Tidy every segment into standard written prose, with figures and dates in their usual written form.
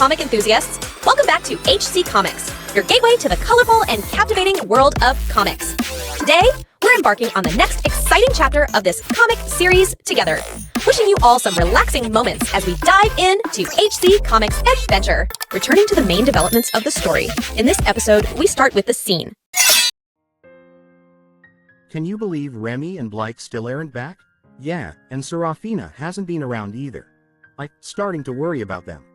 comic enthusiasts! Welcome back to HC Comics, your gateway to the colorful and captivating world of comics. Today, we're embarking on the next exciting chapter of this comic series together. Wishing you all some relaxing moments as we dive into HC Comics adventure. Returning to the main developments of the story, in this episode, we start with the scene. Can you believe Remy and Blake still aren't back? Yeah, and Serafina hasn't been around either. I'm starting to worry about them.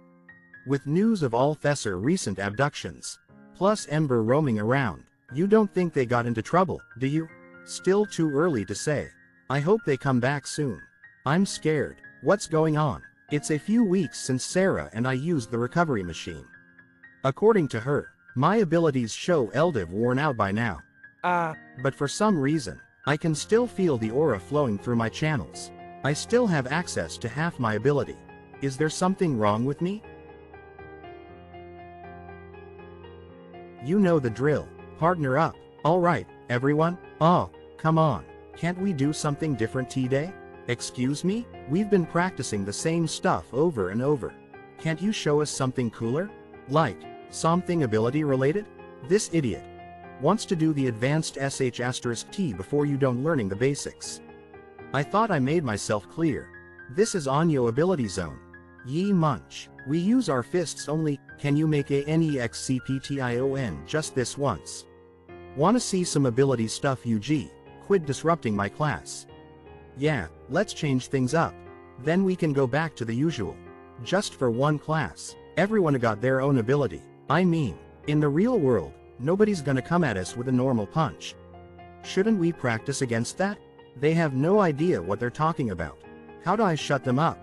With news of all Thesser recent abductions, plus Ember roaming around, you don't think they got into trouble, do you? Still too early to say. I hope they come back soon. I'm scared. What's going on? It's a few weeks since Sarah and I used the recovery machine. According to her, my abilities show Eldiv worn out by now. But for some reason, I can still feel the aura flowing through my channels. I still have access to half my ability. Is there something wrong with me? You know the drill. Partner up. Alright, everyone. Oh, come on. Can't we do something different today? Excuse me? We've been practicing the same stuff over and over. Can't you show us something cooler? Like, something ability related? This idiot wants to do the advanced sh*t before you don't learning the basics. I thought I made myself clear. This is Onyo ability zone. Ye munch. We use our fists only. Can you make a nexcption just this once? Wanna see some ability stuff UG? Quit disrupting my class. Yeah, let's change things up. Then we can go back to the usual. Just for one class. Everyone got their own ability. I mean, in the real world, nobody's gonna come at us with a normal punch. Shouldn't we practice against that? They have no idea what they're talking about. How do I shut them up?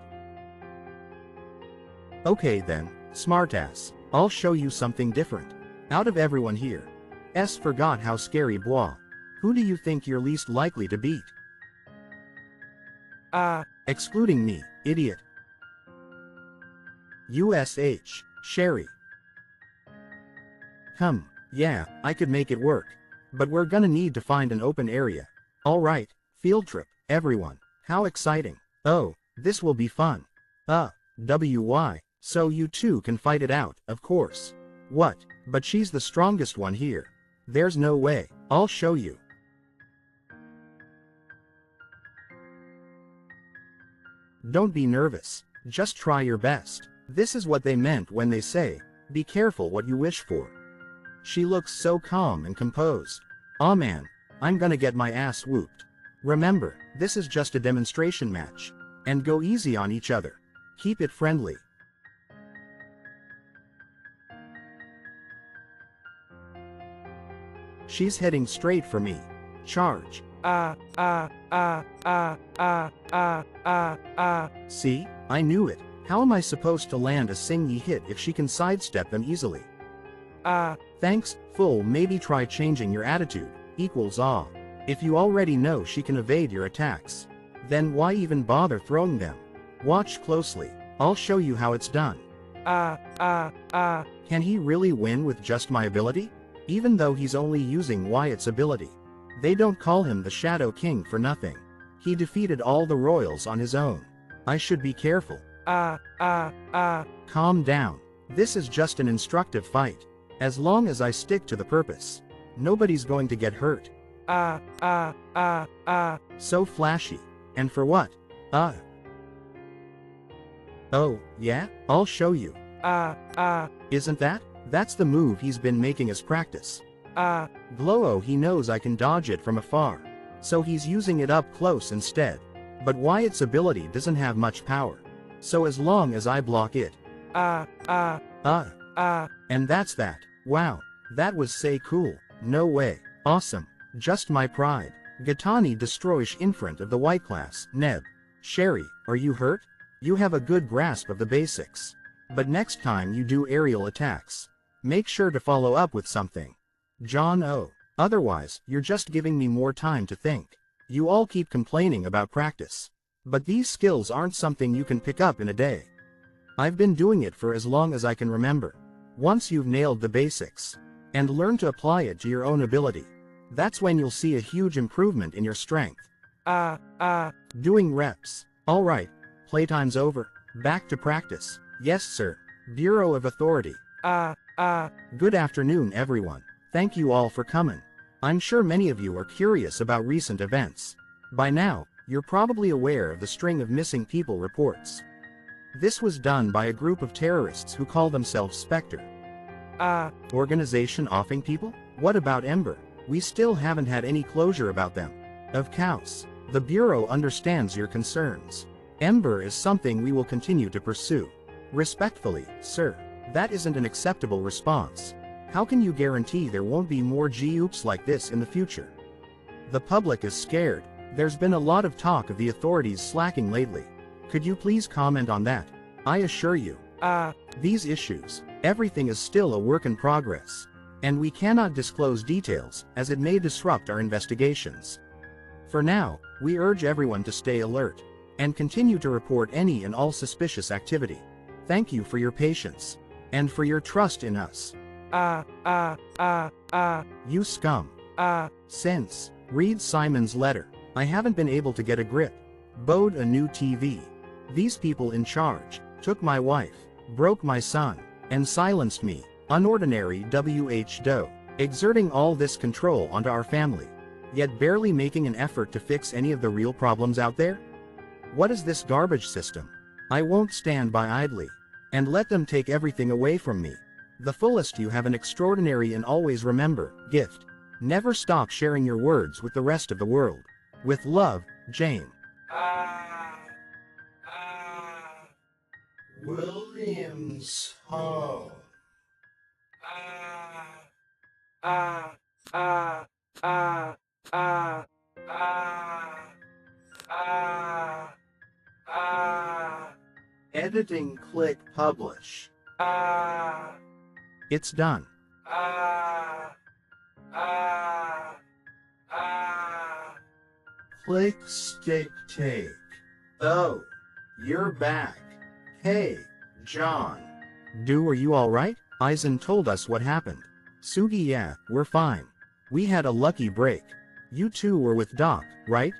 Okay then, smartass. I'll show you something different. Out of everyone here, forgot how scary bois. Who do you think you're least likely to beat? Excluding me, idiot. Sherry. Yeah, I could make it work. But we're gonna need to find an open area. Alright, field trip, everyone. How exciting. Oh, this will be fun. WY, so you two can fight it out, of course. What? But she's the strongest one here. There's no way. I'll show you. Don't be nervous. Just try your best. This is what they meant when they say, be careful what you wish for. She looks so calm and composed. Aw man, I'm gonna get my ass whooped. Remember, this is just a demonstration match. And go easy on each other. Keep it friendly. She's heading straight for me. Charge. See? I knew it. How am I supposed to land a singy hit if she can sidestep them easily? Thanks, full. Maybe try changing your attitude. Equals aw. If you already know she can evade your attacks, then why even bother throwing them? Watch closely. I'll show you how it's done. Can he really win with just my ability? Even though he's only using Wyatt's ability. They don't call him the Shadow King for nothing. He defeated all the royals on his own. I should be careful. Calm down. This is just an instructive fight. As long as I stick to the purpose, nobody's going to get hurt. So flashy. And for what? Oh, yeah? I'll show you. Isn't that? That's the move he's been making as practice. Glow-o, he knows I can dodge it from afar. So he's using it up close instead. But Wyatt's ability doesn't have much power. So as long as I block it. And that's that. Wow. That was say cool. No way. Awesome. Just my pride. Gatani destroys in front of the white class. Neb. Sherry, are you hurt? You have a good grasp of the basics. But next time you do aerial attacks, make sure to follow up with something. John O. Otherwise, you're just giving me more time to think. You all keep complaining about practice. But these skills aren't something you can pick up in a day. I've been doing it for as long as I can remember. Once you've nailed the basics, and learn to apply it to your own ability, that's when you'll see a huge improvement in your strength. Doing reps. Alright, playtime's over. Back to practice. Yes sir. Bureau of Authority. Good afternoon, everyone. Thank you all for coming. I'm sure many of you are curious about recent events. By now, you're probably aware of the string of missing people reports. This was done by a group of terrorists who call themselves Spectre. Organization offing people? What about Ember? We still haven't had any closure about them. Of course, the Bureau understands your concerns. Ember is something we will continue to pursue. Respectfully, sir, that isn't an acceptable response. How can you guarantee there won't be more G-oops like this in the future? The public is scared. There's been a lot of talk of the authorities slacking lately. Could you please comment on that? I assure you, these issues, everything is still a work in progress. And we cannot disclose details, as it may disrupt our investigations. For now, we urge everyone to stay alert, and continue to report any and all suspicious activity. Thank you for your patience, and for your trust in us. You scum. Since, read Simon's letter. I haven't been able to get a grip. Bought a new TV. These people in charge, took my wife, broke my son, and silenced me. Unordinary WH-do. Exerting all this control onto our family, yet barely making an effort to fix any of the real problems out there? What is this garbage system? I won't stand by idly, and let them take everything away from me. The fullest you have an extraordinary and always remember, gift. Never stop sharing your words with the rest of the world. With love, Jane. Williams Home. Editing, click publish. It's done. Click stick take. Oh, you're back. Hey, John. Are you alright? Aizen told us what happened. Sugi, yeah, we're fine. We had a lucky break. You two were with Doc, right?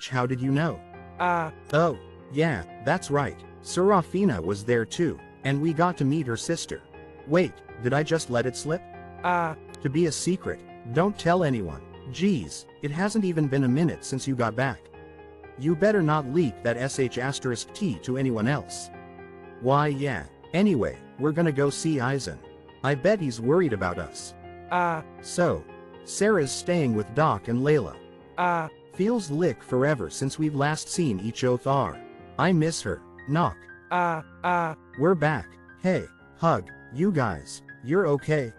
How did you know? Oh, yeah, that's right. Serafina was there too, and we got to meet her sister. Wait, did I just let it slip? To be a secret, don't tell anyone. Geez, it hasn't even been a minute since you got back. You better not leak that sh*t to anyone else. Why yeah, anyway, we're gonna go see Aizen. I bet he's worried about us. So, Sarah's staying with Doc and Layla. Feels like forever since we've last seen each other. I miss her. Knock. We're back. Hey, hug, you guys, you're okay?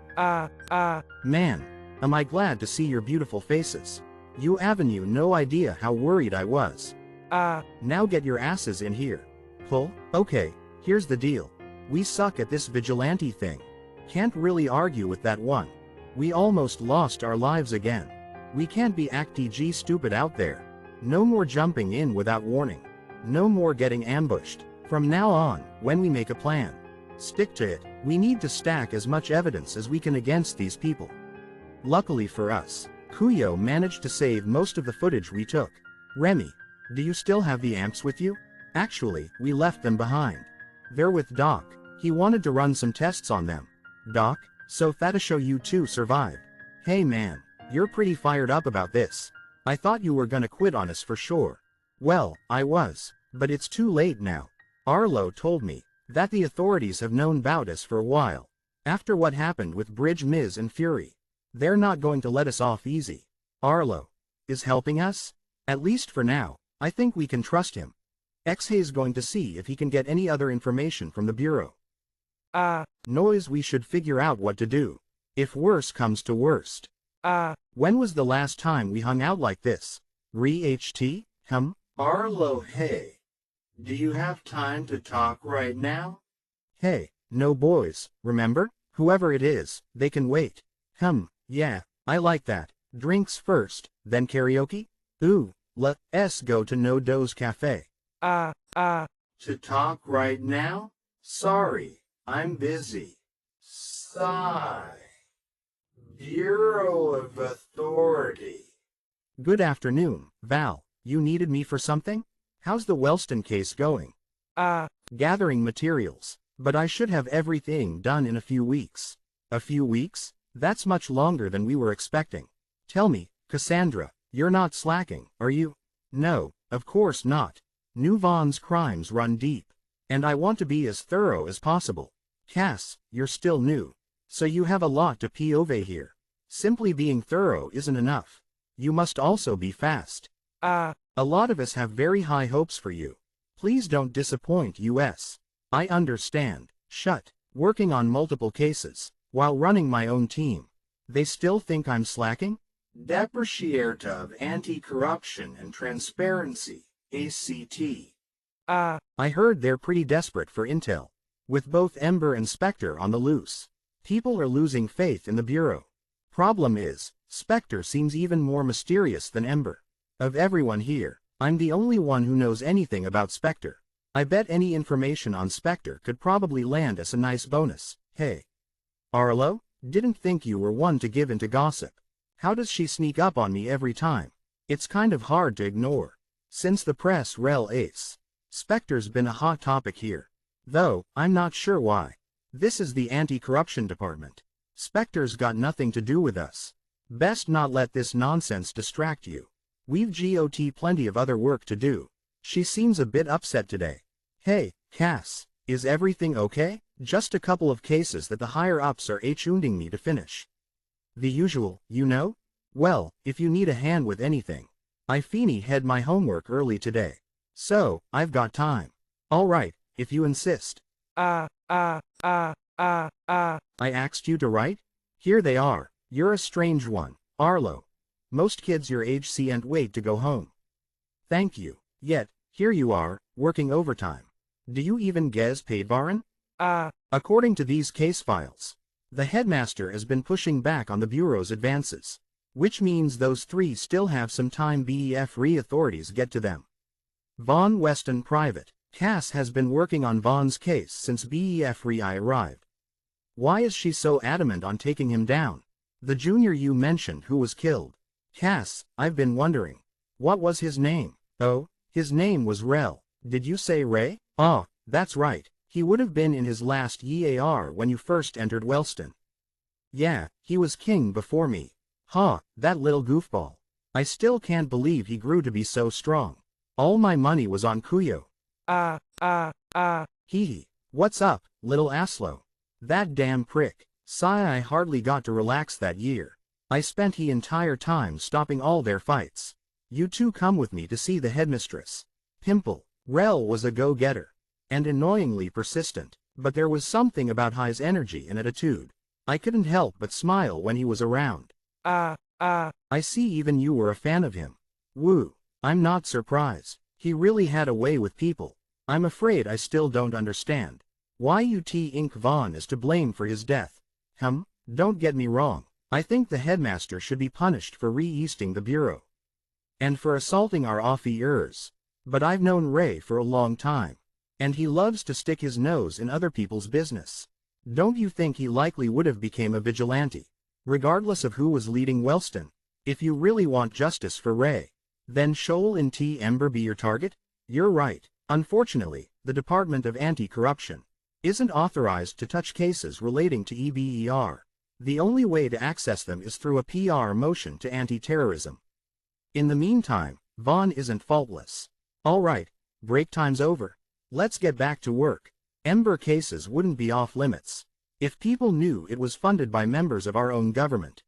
Man, am I glad to see your beautiful faces. You haven't no idea how worried I was. Now get your asses in here. Pull? Okay, here's the deal. We suck at this vigilante thing. Can't really argue with that one. We almost lost our lives again. We can't be acting stupid out there. No more jumping in without warning. No more getting ambushed. From now on, when we make a plan, stick to it. We need to stack as much evidence as we can against these people. Luckily for us, Kuyo managed to save most of the footage we took. Remy, do you still have the amps with you? Actually, we left them behind. They're with Doc. He wanted to run some tests on them. Doc, so that show you two survived. Hey man, you're pretty fired up about this. I thought you were gonna quit on us for sure. Well, I was, but it's too late now. Arlo told me that the authorities have known about us for a while. After what happened with Bridge Miz and Fury, they're not going to let us off easy. Arlo is helping us? At least for now, I think we can trust him. X-Hay's going to see if he can get any other information from the Bureau. Noise, we should figure out what to do. If worse comes to worst. When was the last time we hung out like this? Re-HT? Arlo, hey. Do you have time to talk right now? Hey, no boys, remember? Whoever it is, they can wait. Yeah, I like that. Drinks first, then karaoke? Ooh, let's go to No Do's Cafe. To talk right now? Sorry, I'm busy. Sigh. Bureau of Authority. Good afternoon, Val. You needed me for something? How's the Wellston case going? Gathering materials. But I should have everything done in a few weeks. A few weeks? That's much longer than we were expecting. Tell me, Cassandra, you're not slacking, are you? No, of course not. New Vaughn's crimes run deep. And I want to be as thorough as possible. Cass, you're still new. So you have a lot to POV here. Simply being thorough isn't enough. You must also be fast. A lot of us have very high hopes for you. Please don't disappoint us. I understand. Shut. Working on multiple cases, while running my own team. They still think I'm slacking? Depreciate of Anti-Corruption and Transparency, ACT. I heard they're pretty desperate for intel. With both Ember and Spectre on the loose. People are losing faith in the Bureau. Problem is, Spectre seems even more mysterious than Ember. Of everyone here, I'm the only one who knows anything about Spectre. I bet any information on Spectre could probably land us a nice bonus. Hey. Arlo? Didn't think you were one to give into gossip. How does she sneak up on me every time? It's kind of hard to ignore. Since the press rel ace. Spectre's been a hot topic here. Though, I'm not sure why. This is the anti-corruption department. Spectre's got nothing to do with us. Best not let this nonsense distract you. We've got plenty of other work to do. She seems a bit upset today. Hey, Cass, is everything okay? Just a couple of cases that the higher-ups are hounding me to finish. The usual, you know? Well, if you need a hand with anything. I had my homework early today. So, I've got time. Alright, if you insist. I asked you to write? Here they are. You're a strange one, Arlo. Most kids your age can't wait to go home. Thank you. Yet, here you are, working overtime. Do you even get paid, Varan? According to these case files, the headmaster has been pushing back on the Bureau's advances, which means those three still have some time BEF authorities get to them. Vaughn Weston Private. Cass has been working on Vaughn's case since BEF arrived. Why is she so adamant on taking him down? The junior you mentioned who was killed. Cass, I've been wondering. What was his name? Oh, his name was Rel. Did you say Ray? Oh, that's right. He would have been in his last EAR when you first entered Wellston. Yeah, he was king before me. Huh, that little goofball. I still can't believe he grew to be so strong. All my money was on Kuyo. Hee. What's up, little Aslo? That damn prick. I hardly got to relax that year. I spent the entire time stopping all their fights. You two come with me to see the headmistress. Pimple. Rel was a go-getter. And annoyingly persistent. But there was something about his energy and attitude. I couldn't help but smile when he was around. I see even you were a fan of him. Woo. I'm not surprised. He really had a way with people. I'm afraid I still don't understand. Why Inc. Vaughn is to blame for his death. Don't get me wrong. I think the headmaster should be punished for re-easting the Bureau. And for assaulting our officers. But I've known Ray for a long time. And he loves to stick his nose in other people's business. Don't you think he likely would have become a vigilante? Regardless of who was leading Wellston. If you really want justice for Ray. Then Shoal and Ember be your target? You're right. Unfortunately, the Department of Anti-Corruption isn't authorized to touch cases relating to EBER. The only way to access them is through a PR motion to anti-terrorism. In the meantime, Vaughn isn't faultless. Alright, break time's over. Let's get back to work. Ember cases wouldn't be off limits if people knew it was funded by members of our own government.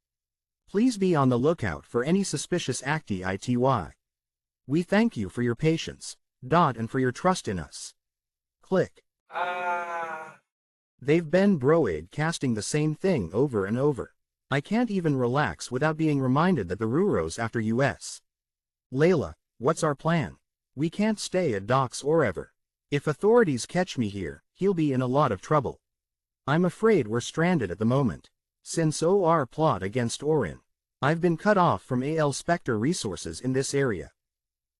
Please be on the lookout for any suspicious activity. We thank you for your patience, and for your trust in us. Click. They've been broadcasting the same thing over and over. I can't even relax without being reminded that the Ruro's after us. Layla, what's our plan? We can't stay at docks or ever. If authorities catch me here, he'll be in a lot of trouble. I'm afraid we're stranded at the moment. Since OR plot against Orin, I've been cut off from AL Spectre resources in this area.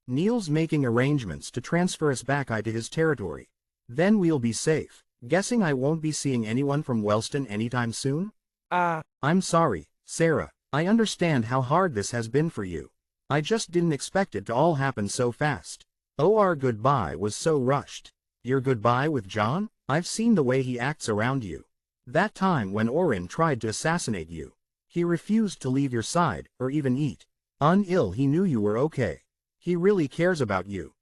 Neil's making arrangements to transfer us back to his territory. Then we'll be safe. Guessing I won't be seeing anyone from Wellston anytime soon? I'm sorry, Sarah. I understand how hard this has been for you. I just didn't expect it to all happen so fast. OR goodbye was so rushed. Your goodbye with John? I've seen the way he acts around you. That time when Orin tried to assassinate you. He refused to leave your side, or even eat. Until he knew you were okay. He really cares about you.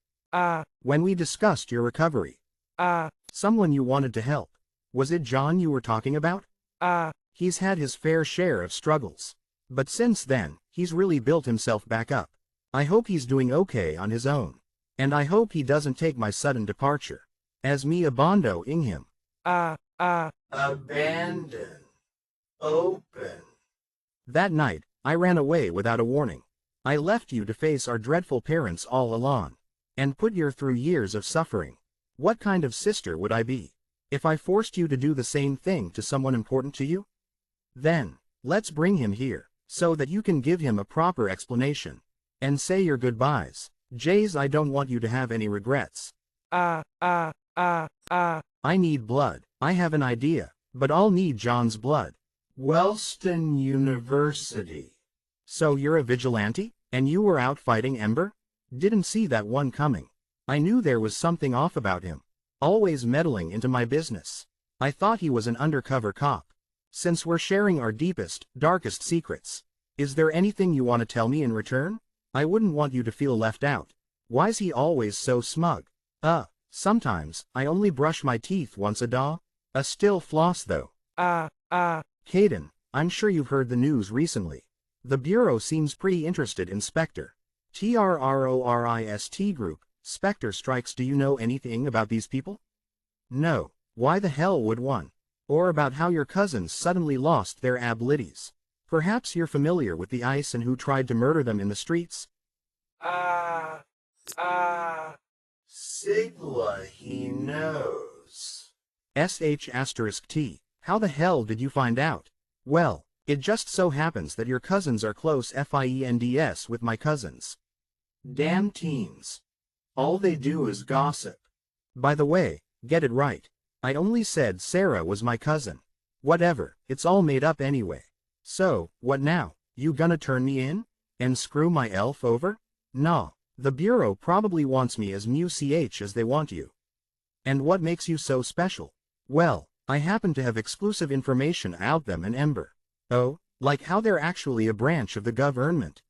When we discussed your recovery. Someone you wanted to help. Was it John you were talking about? He's had his fair share of struggles. But since then, he's really built himself back up. I hope he's doing okay on his own. And I hope he doesn't take my sudden departure as me abandoning him. Abandon. Open. That night, I ran away without a warning. I left you to face our dreadful parents all alone. And put you through years of suffering. What kind of sister would I be if I forced you to do the same thing to someone important to you? Then, let's bring him here, so that you can give him a proper explanation. And say your goodbyes. Jays, I don't want you to have any regrets. I need blood. I have an idea, but I'll need John's blood. Wellston University. So you're a vigilante? And you were out fighting Ember? Didn't see that one coming. I knew there was something off about him. Always meddling into my business. I thought he was an undercover cop. Since we're sharing our deepest, darkest secrets, is there anything you want to tell me in return? I wouldn't want you to feel left out. Why's he always so smug? Sometimes, I only brush my teeth once a day. Still floss though. Caden, I'm sure you've heard the news recently. The Bureau seems pretty interested in Spectre. Terrorist group, Spectre strikes. Do you know anything about these people? No. Why the hell would one? Or about how your cousins suddenly lost their abilities. Perhaps you're familiar with the ICE and who tried to murder them in the streets? Sigla, he knows. *T. How the hell did you find out? Well, it just so happens that your cousins are close friends with my cousins. Damn teens. All they do is gossip. By the way, get it right. I only said Sarah was my cousin. Whatever, it's all made up anyway. So, what now? You gonna turn me in? And screw my elf over? Nah, the Bureau probably wants me as mu ch as they want you. And what makes you so special? Well, I happen to have exclusive information about them and Ember. Oh, like how they're actually a branch of the government.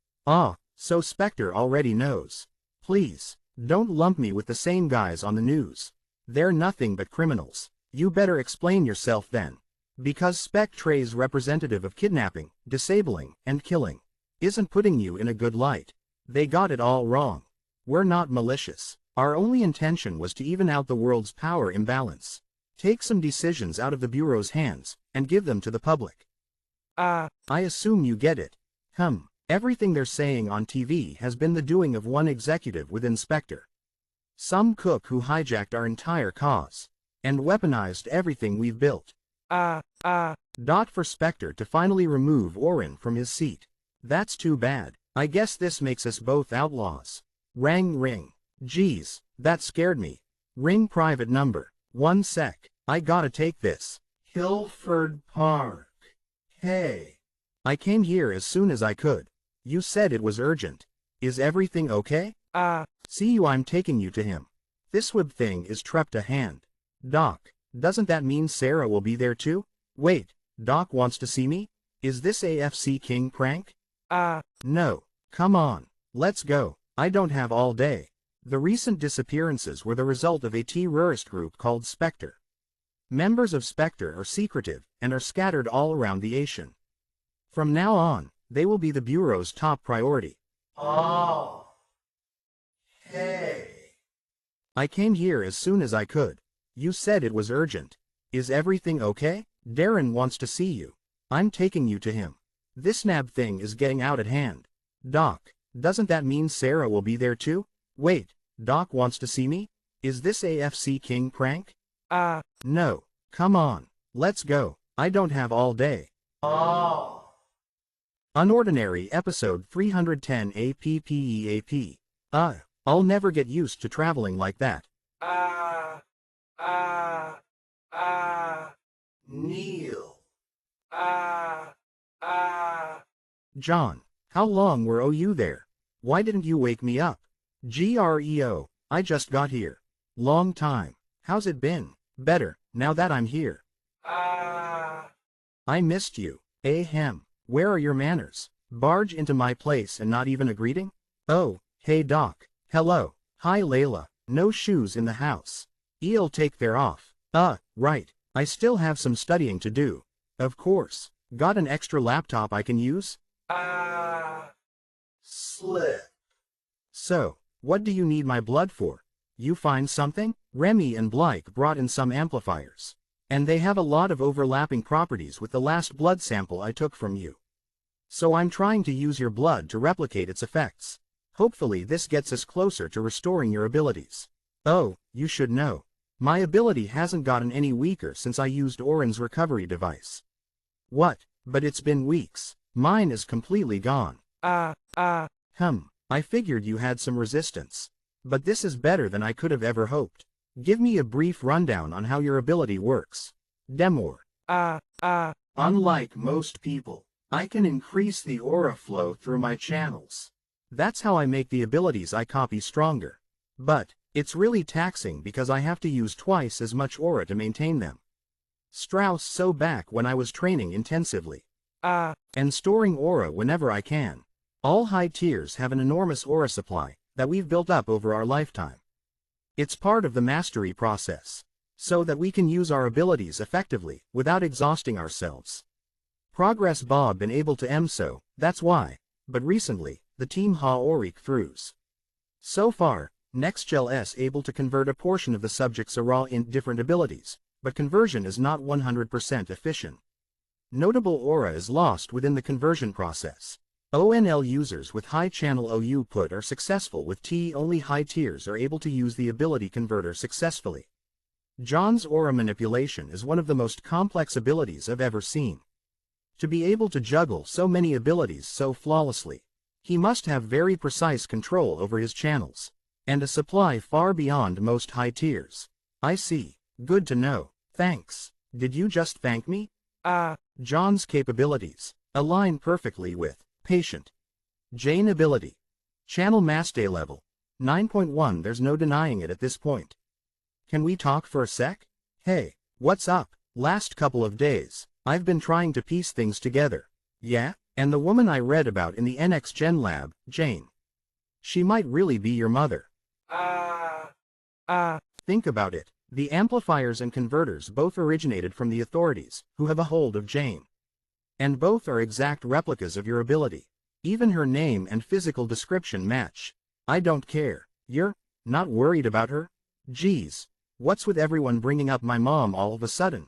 So Spectre already knows. Please, don't lump me with the same guys on the news. They're nothing but criminals. You better explain yourself then. Because Spectre's representative of kidnapping, disabling, and killing isn't putting you in a good light. They got it all wrong. We're not malicious. Our only intention was to even out the world's power imbalance. Take some decisions out of the Bureau's hands, and give them to the public. I assume you get it. Everything they're saying on TV has been the doing of one executive within Spectre. Some cook who hijacked our entire cause, and weaponized everything we've built. For Spectre to finally remove Orin from his seat. That's too bad. I guess this makes us both outlaws. Ring. Geez, that scared me. Ring private number. 1 sec. I gotta take this. Hilford Park. Hey. I came here as soon as I could. You said it was urgent. Is everything okay? See you, I'm taking you to him. This web thing is trapped a hand. Doc, doesn't that mean Sarah will be there too? Wait, Doc wants to see me? Is this AFC King prank? No. Come on, let's go. I don't have all day. The recent disappearances were the result of a terrorist group called Spectre. Members of Spectre are secretive and are scattered all around the Asian. From now on, they will be the Bureau's top priority. Hey. I came here as soon as I could. You said it was urgent. Is everything okay? Darren wants to see you. I'm taking you to him. This nab thing is getting out at hand. Doc, doesn't that mean Sarah will be there too? Wait, Doc wants to see me? Is this AFC King prank? No. Come on, let's go. I don't have all day. unOrdinary episode 310 APPEAP. I'll never get used to traveling like that. Neil. John, how long were you there? Why didn't you wake me up? GREO, I just got here. Long time. How's it been? Better, now that I'm here. I missed you. Ahem. Where are your manners? Barge into my place and not even a greeting? Oh, hey Doc. Hello. Hi Layla. No shoes in the house. I'll take they're off. Right. I still have some studying to do. Of course. Got an extra laptop I can use? Slip. So, what do you need my blood for? You find something? Remy and Blake brought in some amplifiers. And they have a lot of overlapping properties with the last blood sample I took from you. So I'm trying to use your blood to replicate its effects. Hopefully this gets us closer to restoring your abilities. Oh, you should know. My ability hasn't gotten any weaker since I used Oren's recovery device. What? But it's been weeks. Mine is completely gone. I figured you had some resistance. But this is better than I could have ever hoped. Give me a brief rundown on how your ability works. Demor. Unlike most people, I can increase the aura flow through my channels. That's how I make the abilities I copy stronger. But, it's really taxing because I have to use twice as much aura to maintain them. Strauss so back when I was training intensively. And storing aura whenever I can. All high tiers have an enormous aura supply that we've built up over our lifetime. It's part of the mastery process, so that we can use our abilities effectively without exhausting ourselves. Progress Bob been able to so, that's why, but recently, the team ha-oric throughs. So far, NextGel S able to convert a portion of the subject's aura in different abilities, but conversion is not 100% efficient. Notable aura is lost within the conversion process. ONL users with high channel OU put are successful with T. Only high tiers are able to use the ability converter successfully. John's aura manipulation is one of the most complex abilities I've ever seen. To be able to juggle so many abilities so flawlessly, he must have very precise control over his channels, and a supply far beyond most high tiers. I see. Good to know. Thanks. Did you just thank me? John's capabilities align perfectly with Patient. Jane ability. Channel Mastery level. 9.1. There's no denying it at this point. Can we talk for a sec? Hey, what's up? Last couple of days, I've been trying to piece things together. Yeah? And the woman I read about in the NX Gen lab, Jane. She might really be your mother. Think about it. The amplifiers and converters both originated from the authorities, who have a hold of Jane. And both are exact replicas of your ability. Even her name and physical description match. I don't care. You're not worried about her? Geez, what's with everyone bringing up my mom all of a sudden?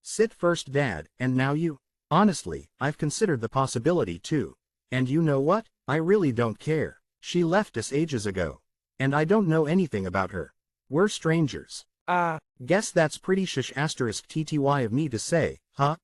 Sit first, Dad, and now you? Honestly, I've considered the possibility too. And you know what? I really don't care. She left us ages ago. And I don't know anything about her. We're strangers. Guess that's pretty *TTY of me to say, huh?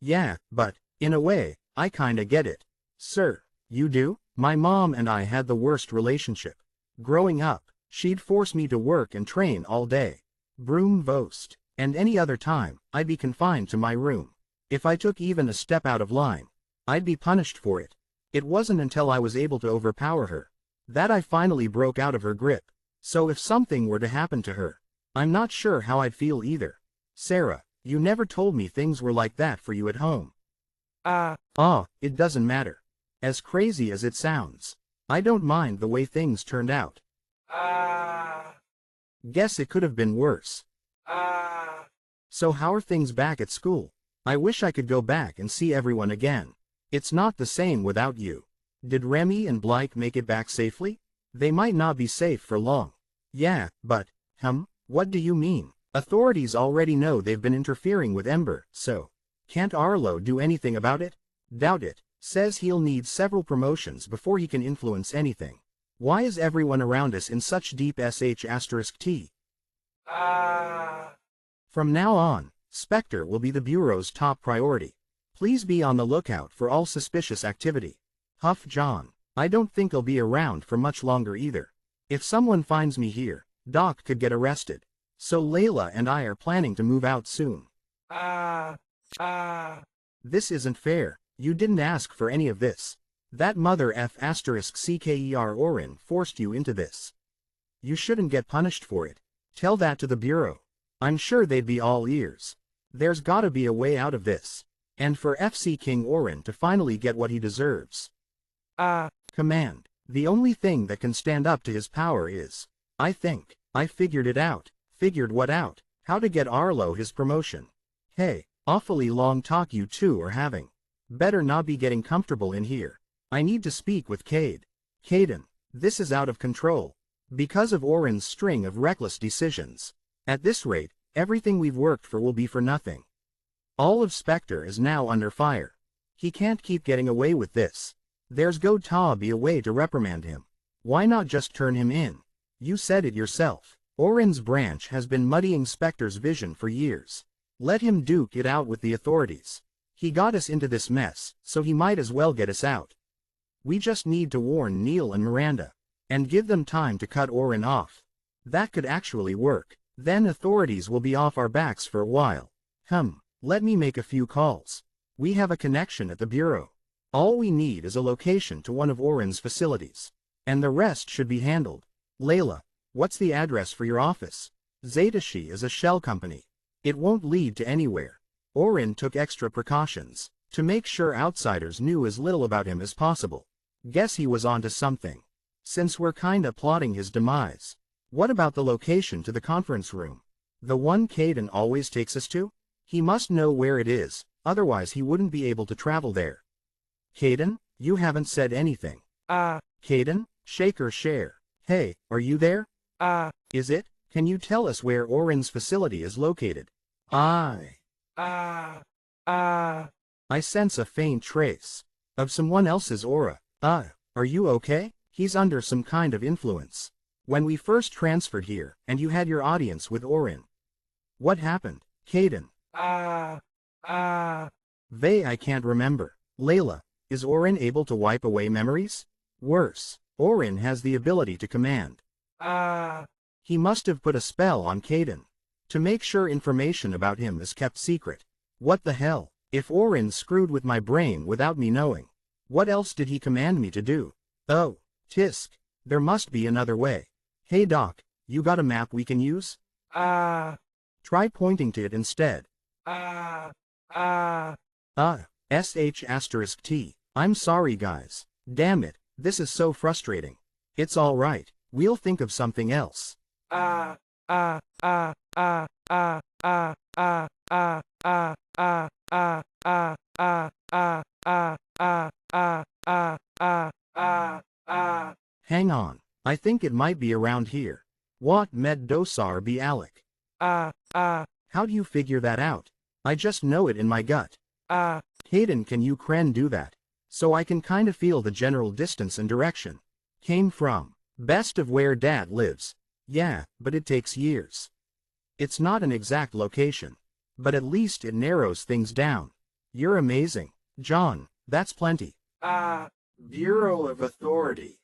Yeah, but, in a way, I kinda get it. Sir, you do? My mom and I had the worst relationship. Growing up, she'd force me to work and train all day. Broom vost. And any other time, I'd be confined to my room. If I took even a step out of line, I'd be punished for it. It wasn't until I was able to overpower her that I finally broke out of her grip. So if something were to happen to her, I'm not sure how I'd feel either. Sarah, you never told me things were like that for you at home. It doesn't matter. As crazy as it sounds, I don't mind the way things turned out. Guess it could have been worse. So how are things back at school? I wish I could go back and see everyone again. It's not the same without you. Did Remy and Blake make it back safely? They might not be safe for long. Yeah, but, what do you mean? Authorities already know they've been interfering with Ember, so can't Arlo do anything about it? Doubt it. Says he'll need several promotions before he can influence anything. Why is everyone around us in such deep *T? From now on, Spectre will be the Bureau's top priority. Please be on the lookout for all suspicious activity. Huff John. I don't think I'll be around for much longer either. If someone finds me here, Doc could get arrested. So Layla and I are planning to move out soon. This isn't fair. You didn't ask for any of this. That mother *CKER Orin forced you into this. You shouldn't get punished for it. Tell that to the Bureau. I'm sure they'd be all ears. There's gotta be a way out of this. And for FC King Orin to finally get what he deserves. Command. The only thing that can stand up to his power is, I think, I figured it out. Figured what out? How to get Arlo his promotion. Hey, awfully long talk you two are having. Better not be getting comfortable in here. I need to speak with Cade. Caden, this is out of control. Because of Orin's string of reckless decisions. At this rate, everything we've worked for will be for nothing. All of Spectre is now under fire. He can't keep getting away with this. There's got to be a way to reprimand him. Why not just turn him in? You said it yourself. Orin's branch has been muddying Spectre's vision for years. Let him duke it out with the authorities. He got us into this mess, so he might as well get us out. We just need to warn Neil and Miranda. And give them time to cut Orin off. That could actually work. Then authorities will be off our backs for a while. Let me make a few calls. We have a connection at the Bureau. All we need is a location to one of Orin's facilities. And the rest should be handled. Layla, what's the address for your office? Zetashi is a shell company. It won't lead to anywhere. Orin took extra precautions to make sure outsiders knew as little about him as possible. Guess he was onto something. Since we're kinda plotting his demise. What about the location to the conference room? The one Caden always takes us to? He must know where it is, otherwise he wouldn't be able to travel there. Caden, you haven't said anything. Caden, shake or share. Hey, are you there? Is it? Can you tell us where Orin's facility is located? I sense a faint trace of someone else's aura. Are you okay? He's under some kind of influence. When we first transferred here, and you had your audience with Orin. What happened, Caden? I can't remember. Layla, is Orin able to wipe away memories? Worse, Orin has the ability to command. He must have put a spell on Caden. To make sure information about him is kept secret. What the hell? If Orin screwed with my brain without me knowing, what else did he command me to do? Oh. Tisk, there must be another way. Hey Doc, you got a map we can use? Try pointing to it instead. sh*t. I'm sorry guys. Damn it, this is so frustrating. It's alright, we'll think of something else. Hang on, I think it might be around here. What med dosar be Alec? How do you figure that out? I just know it in my gut. Caden, can you do that? So I can kinda feel the general distance and direction. Came from. Best of where Dad lives. Yeah, but it takes years. It's not an exact location. But at least it narrows things down. You're amazing. John, that's plenty. Bureau of Authority.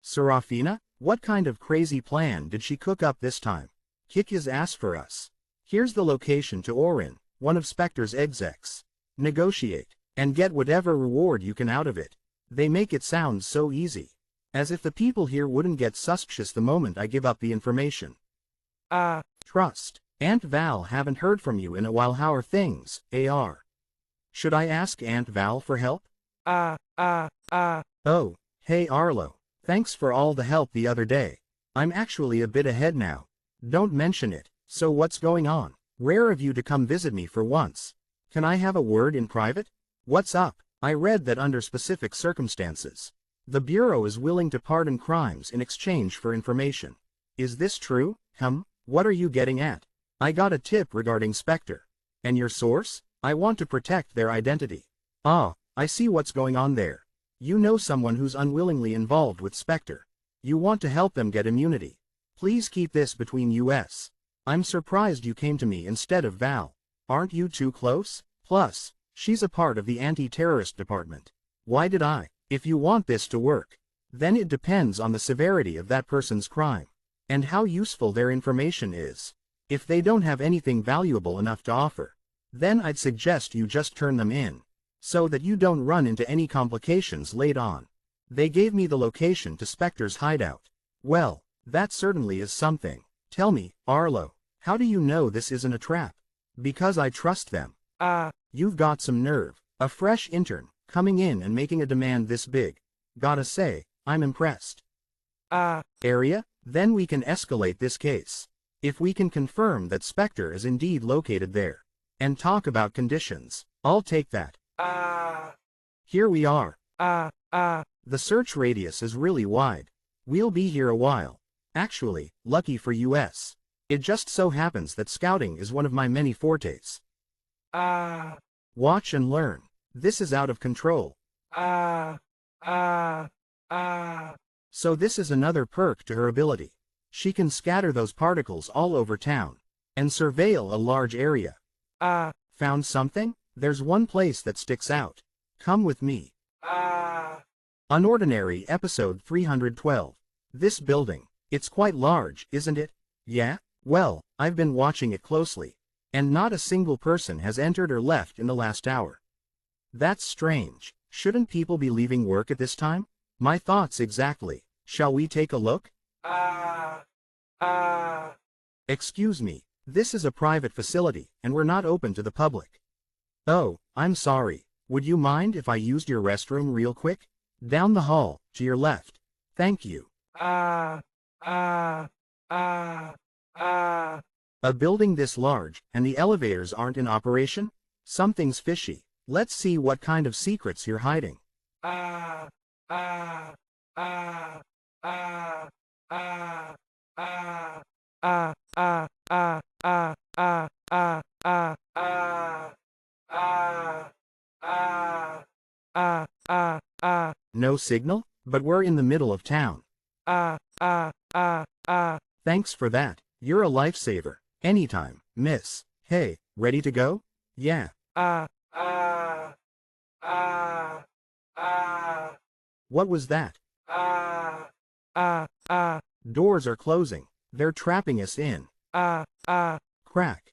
Serafina, what kind of crazy plan did she cook up this time? Kick his ass for us. Here's the location to Orin, one of Spectre's execs. Negotiate, and get whatever reward you can out of it. They make it sound so easy. As if the people here wouldn't get suspicious the moment I give up the information. Trust. Aunt Val, haven't heard from you in a while. How are things, AR? Should I ask Aunt Val for help? Oh, hey Arlo. Thanks for all the help the other day. I'm actually a bit ahead now. Don't mention it. So what's going on? Rare of you to come visit me for once. Can I have a word in private? What's up? I read that under specific circumstances, the Bureau is willing to pardon crimes in exchange for information. Is this true? What are you getting at? I got a tip regarding Spectre. And your source? I want to protect their identity. I see what's going on there. You know someone who's unwillingly involved with Spectre. You want to help them get immunity. Please keep this between us. I'm surprised you came to me instead of Val. Aren't you too close? Plus, she's a part of the anti-terrorist department. Why did I? If you want this to work, then it depends on the severity of that person's crime. And how useful their information is. If they don't have anything valuable enough to offer, then I'd suggest you just turn them in. So that you don't run into any complications later on. They gave me the location to Spectre's hideout. Well, That certainly is something. Tell me, Arlo, how do you know this isn't a trap? Because I trust them. You've got some nerve. A fresh intern, coming in and making a demand this big. Gotta say, I'm impressed. Area? Then we can escalate this case. If we can confirm that Spectre is indeed located there. And talk about conditions. I'll take that. Here we are. The search radius is really wide. We'll be here a while. Actually, lucky for us. It just so happens that scouting is one of my many fortes. Watch and learn. This is out of control. So this is another perk to her ability. She can scatter those particles all over town. And surveil a large area. Found something? There's one place that sticks out. Come with me. Unordinary episode 312. This building. It's quite large, isn't it? Yeah? Well, I've been watching it closely. And not a single person has entered or left in the last hour. That's strange. Shouldn't people be leaving work at this time? My thoughts exactly. Shall we take a look? Excuse me. This is a private facility, and we're not open to the public. Oh, I'm sorry. Would you mind if I used your restroom real quick? Down the hall, to your left. Thank you. A building this large, and the elevators aren't in operation? Something's fishy. Let's see what kind of secrets you're hiding. No signal? But we're in the middle of town. Thanks for that. You're a lifesaver. Anytime, miss. Hey, ready to go? Yeah. What was that? Doors are closing. They're trapping us in. Crack.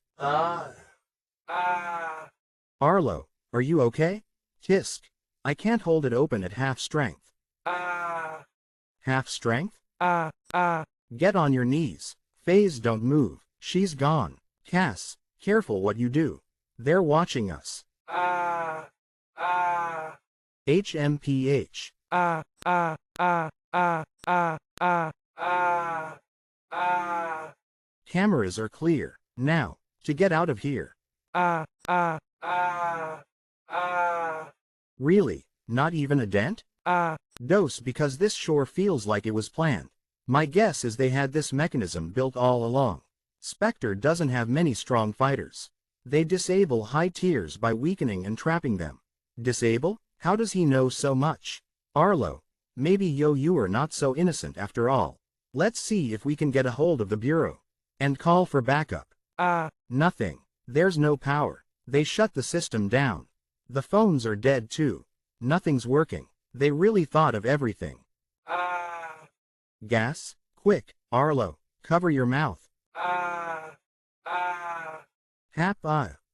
Arlo, are you okay? Tisk. I can't hold it open at half strength. Half strength? Get on your knees. Faze, don't move. She's gone. Cass, careful what you do. They're watching us. HMPH. Cameras are clear. Now, to get out of here. Really? Not even a dent? Dose, because this sure feels like it was planned. My guess is they had this mechanism built all along. Spectre doesn't have many strong fighters. They disable high tiers by weakening and trapping them. Disable? How does he know so much? Arlo, maybe you are not so innocent after all. Let's see if we can get a hold of the bureau. And call for backup. Nothing. There's no power. They shut the system down. The phones are dead too. Nothing's working. They really thought of everything. Gas? Quick, Arlo, cover your mouth.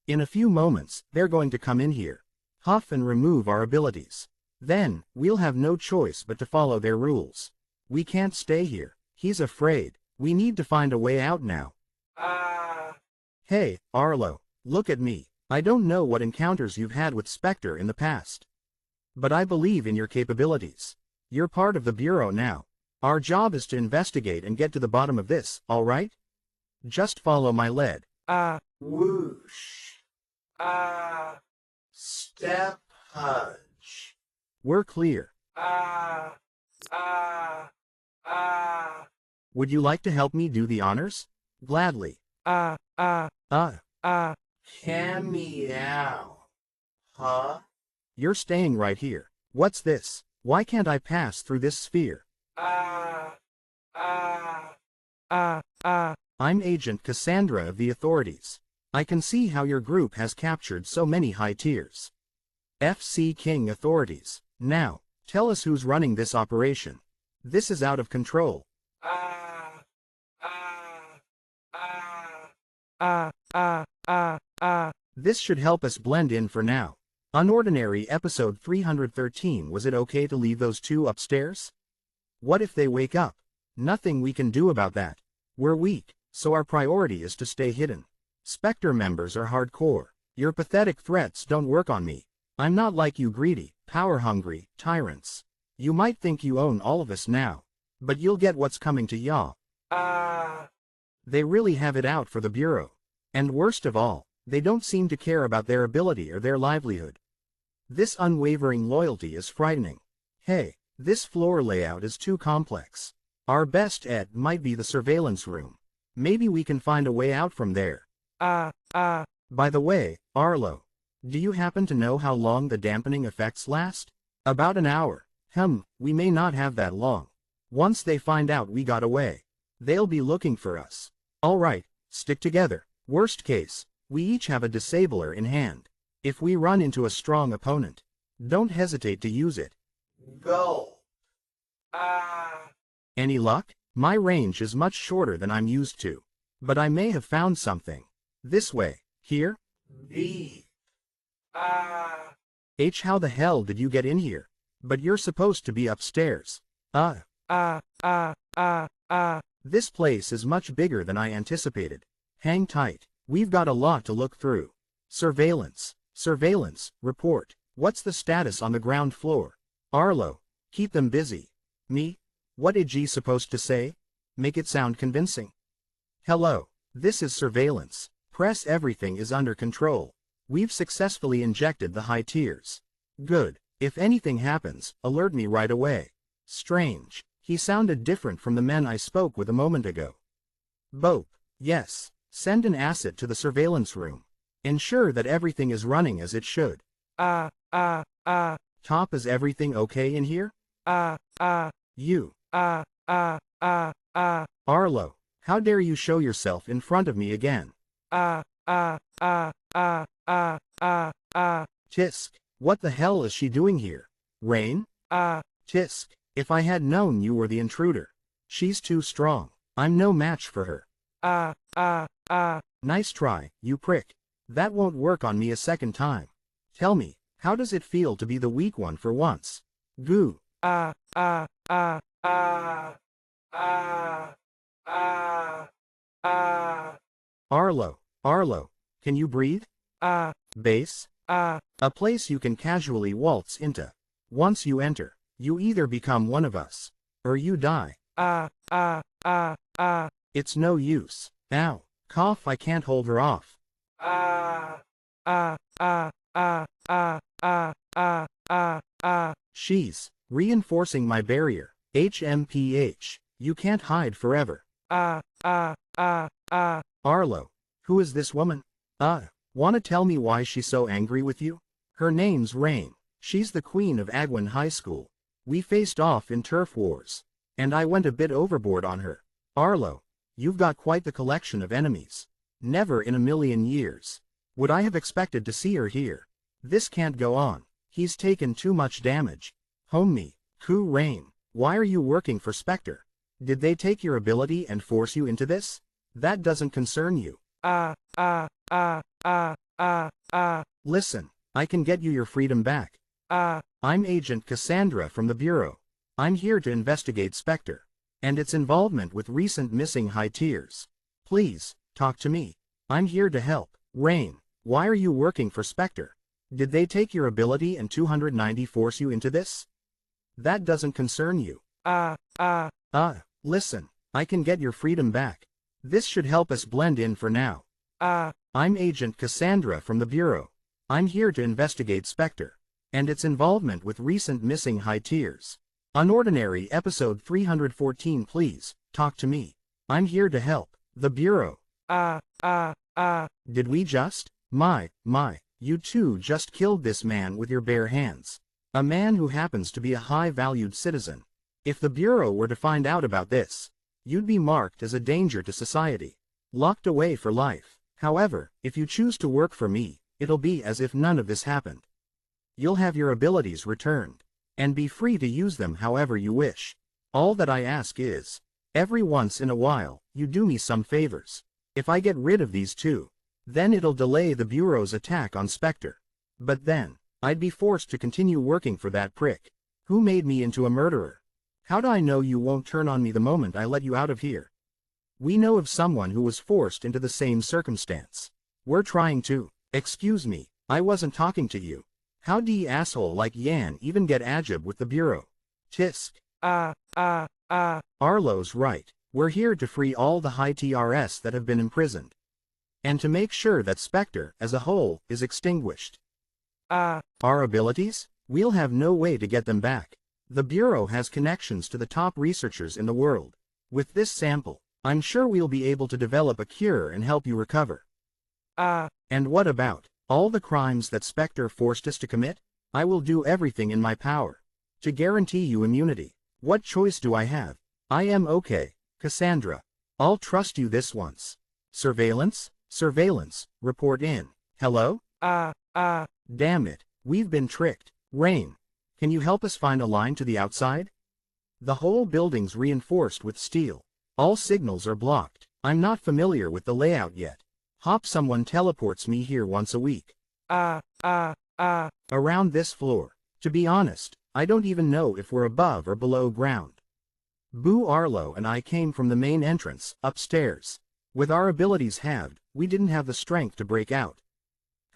In a few moments, they're going to come in here. Huff and remove our abilities. Then, we'll have no choice but to follow their rules. We can't stay here. He's afraid. We need to find a way out now. Hey, Arlo, look at me. I don't know what encounters you've had with Spectre in the past. But I believe in your capabilities. You're part of the Bureau now. Our job is to investigate and get to the bottom of this, all right? Just follow my lead. Whoosh. Step Hudge. We're clear. Would you like to help me do the honors? Gladly. Cameo. Huh? You're staying right here. What's this? Why can't I pass through this sphere? I'm Agent Cassandra of the authorities. I can see how your group has captured so many high tiers. FC King authorities. Now, tell us who's running this operation. This is out of control. This should help us blend in for now. Unordinary episode 313. Was it okay to leave those two upstairs? What if they wake up? Nothing we can do about that. We're weak, so our priority is to stay hidden. Spectre members are hardcore. Your pathetic threats don't work on me. I'm not like you greedy, power-hungry tyrants. You might think you own all of us now, but you'll get what's coming to y'all. They really have it out for the Bureau. And worst of all, they don't seem to care about their ability or their livelihood. This unwavering loyalty is frightening. Hey, this floor layout is too complex. Our best bet might be the surveillance room. Maybe we can find a way out from there. By the way, Arlo, do you happen to know how long the dampening effects last? About an hour. We may not have that long. Once they find out we got away, they'll be looking for us. Alright, stick together. Worst case, we each have a disabler in hand. If we run into a strong opponent, don't hesitate to use it. Go. Any luck? My range is much shorter than I'm used to. But I may have found something. This way. Here? B. How the hell did you get in here? But you're supposed to be upstairs. This place is much bigger than I anticipated. Hang tight. We've got a lot to look through. Surveillance. Report. What's the status on the ground floor? Arlo. Keep them busy. Me? What is G supposed to say? Make it sound convincing. Hello. This is surveillance. Press everything is under control. We've successfully injected the high tiers. Good. If anything happens, alert me right away. Strange. He sounded different from the men I spoke with a moment ago. Bope. Yes. Send an asset to the surveillance room. Ensure that everything is running as it should. Top, is everything okay in here? You. Arlo, how dare you show yourself in front of me again? Tisk, what the hell is she doing here? Rain? Tisk, if I had known you were the intruder. She's too strong. I'm no match for her. Nice try, you prick. That won't work on me a second time. Tell me, how does it feel to be the weak one for once? Goo. Arlo, can you breathe? Base? A place you can casually waltz into. Once you enter, you either become one of us, or you die. It's no use. Ow. Cough, I can't hold her off. She's reinforcing my barrier. HMPH. You can't hide forever. Arlo, who is this woman? Wanna tell me why she's so angry with you? Her name's Rain. She's the queen of Agwin High School. We faced off in turf wars, and I went a bit overboard on her. Arlo, you've got quite the collection of enemies. Never in a million years would I have expected to see her here. This can't go on. He's taken too much damage. Homie, Ku Rain, why are you working for Spectre? Did they take your ability and force you into this? That doesn't concern you. Listen, I can get you your freedom back. I'm Agent Cassandra from the Bureau. I'm here to investigate Spectre and its involvement with recent missing high tiers. Please, talk to me. I'm here to help. Rain, why are you working for Spectre? Did they take your ability and 290 force you into this? That doesn't concern you. Listen, I can get your freedom back. This should help us blend in for now. I'm Agent Cassandra from the Bureau. I'm here to investigate Spectre and its involvement with recent missing high tiers. unOrdinary episode 314. Please, talk to me. I'm here to help. The Bureau. Did we just? My, you two just killed this man with your bare hands. A man who happens to be a high-valued citizen. If the Bureau were to find out about this, you'd be marked as a danger to society. Locked away for life. However, if you choose to work for me, it'll be as if none of this happened. You'll have your abilities returned, and be free to use them however you wish. All that I ask is, every once in a while, you do me some favors. If I get rid of these two, then it'll delay the Bureau's attack on Spectre. But then, I'd be forced to continue working for that prick, who made me into a murderer. How'd I know you won't turn on me the moment I let you out of here? We know of someone who was forced into the same circumstance. We're trying to. Excuse me, I wasn't talking to you. How d asshole like Yan even get ajib with the bureau? Tisk. Arlo's right. We're here to free all the high TRS that have been imprisoned. And to make sure that Spectre, as a whole, is extinguished. Our abilities? We'll have no way to get them back. The Bureau has connections to the top researchers in the world. With this sample, I'm sure we'll be able to develop a cure and help you recover. And what about all the crimes that Spectre forced us to commit? I will do everything in my power to guarantee you immunity. What choice do I have? I am okay, Cassandra. I'll trust you this once. Surveillance? Surveillance, report in. Hello? Damn it, we've been tricked. Rain, can you help us find a line to the outside? The whole building's reinforced with steel. All signals are blocked. I'm not familiar with the layout yet. Hop someone teleports me here once a week. Around this floor. To be honest, I don't even know if we're above or below ground. Boo Arlo and I came from the main entrance, upstairs. With our abilities halved, we didn't have the strength to break out.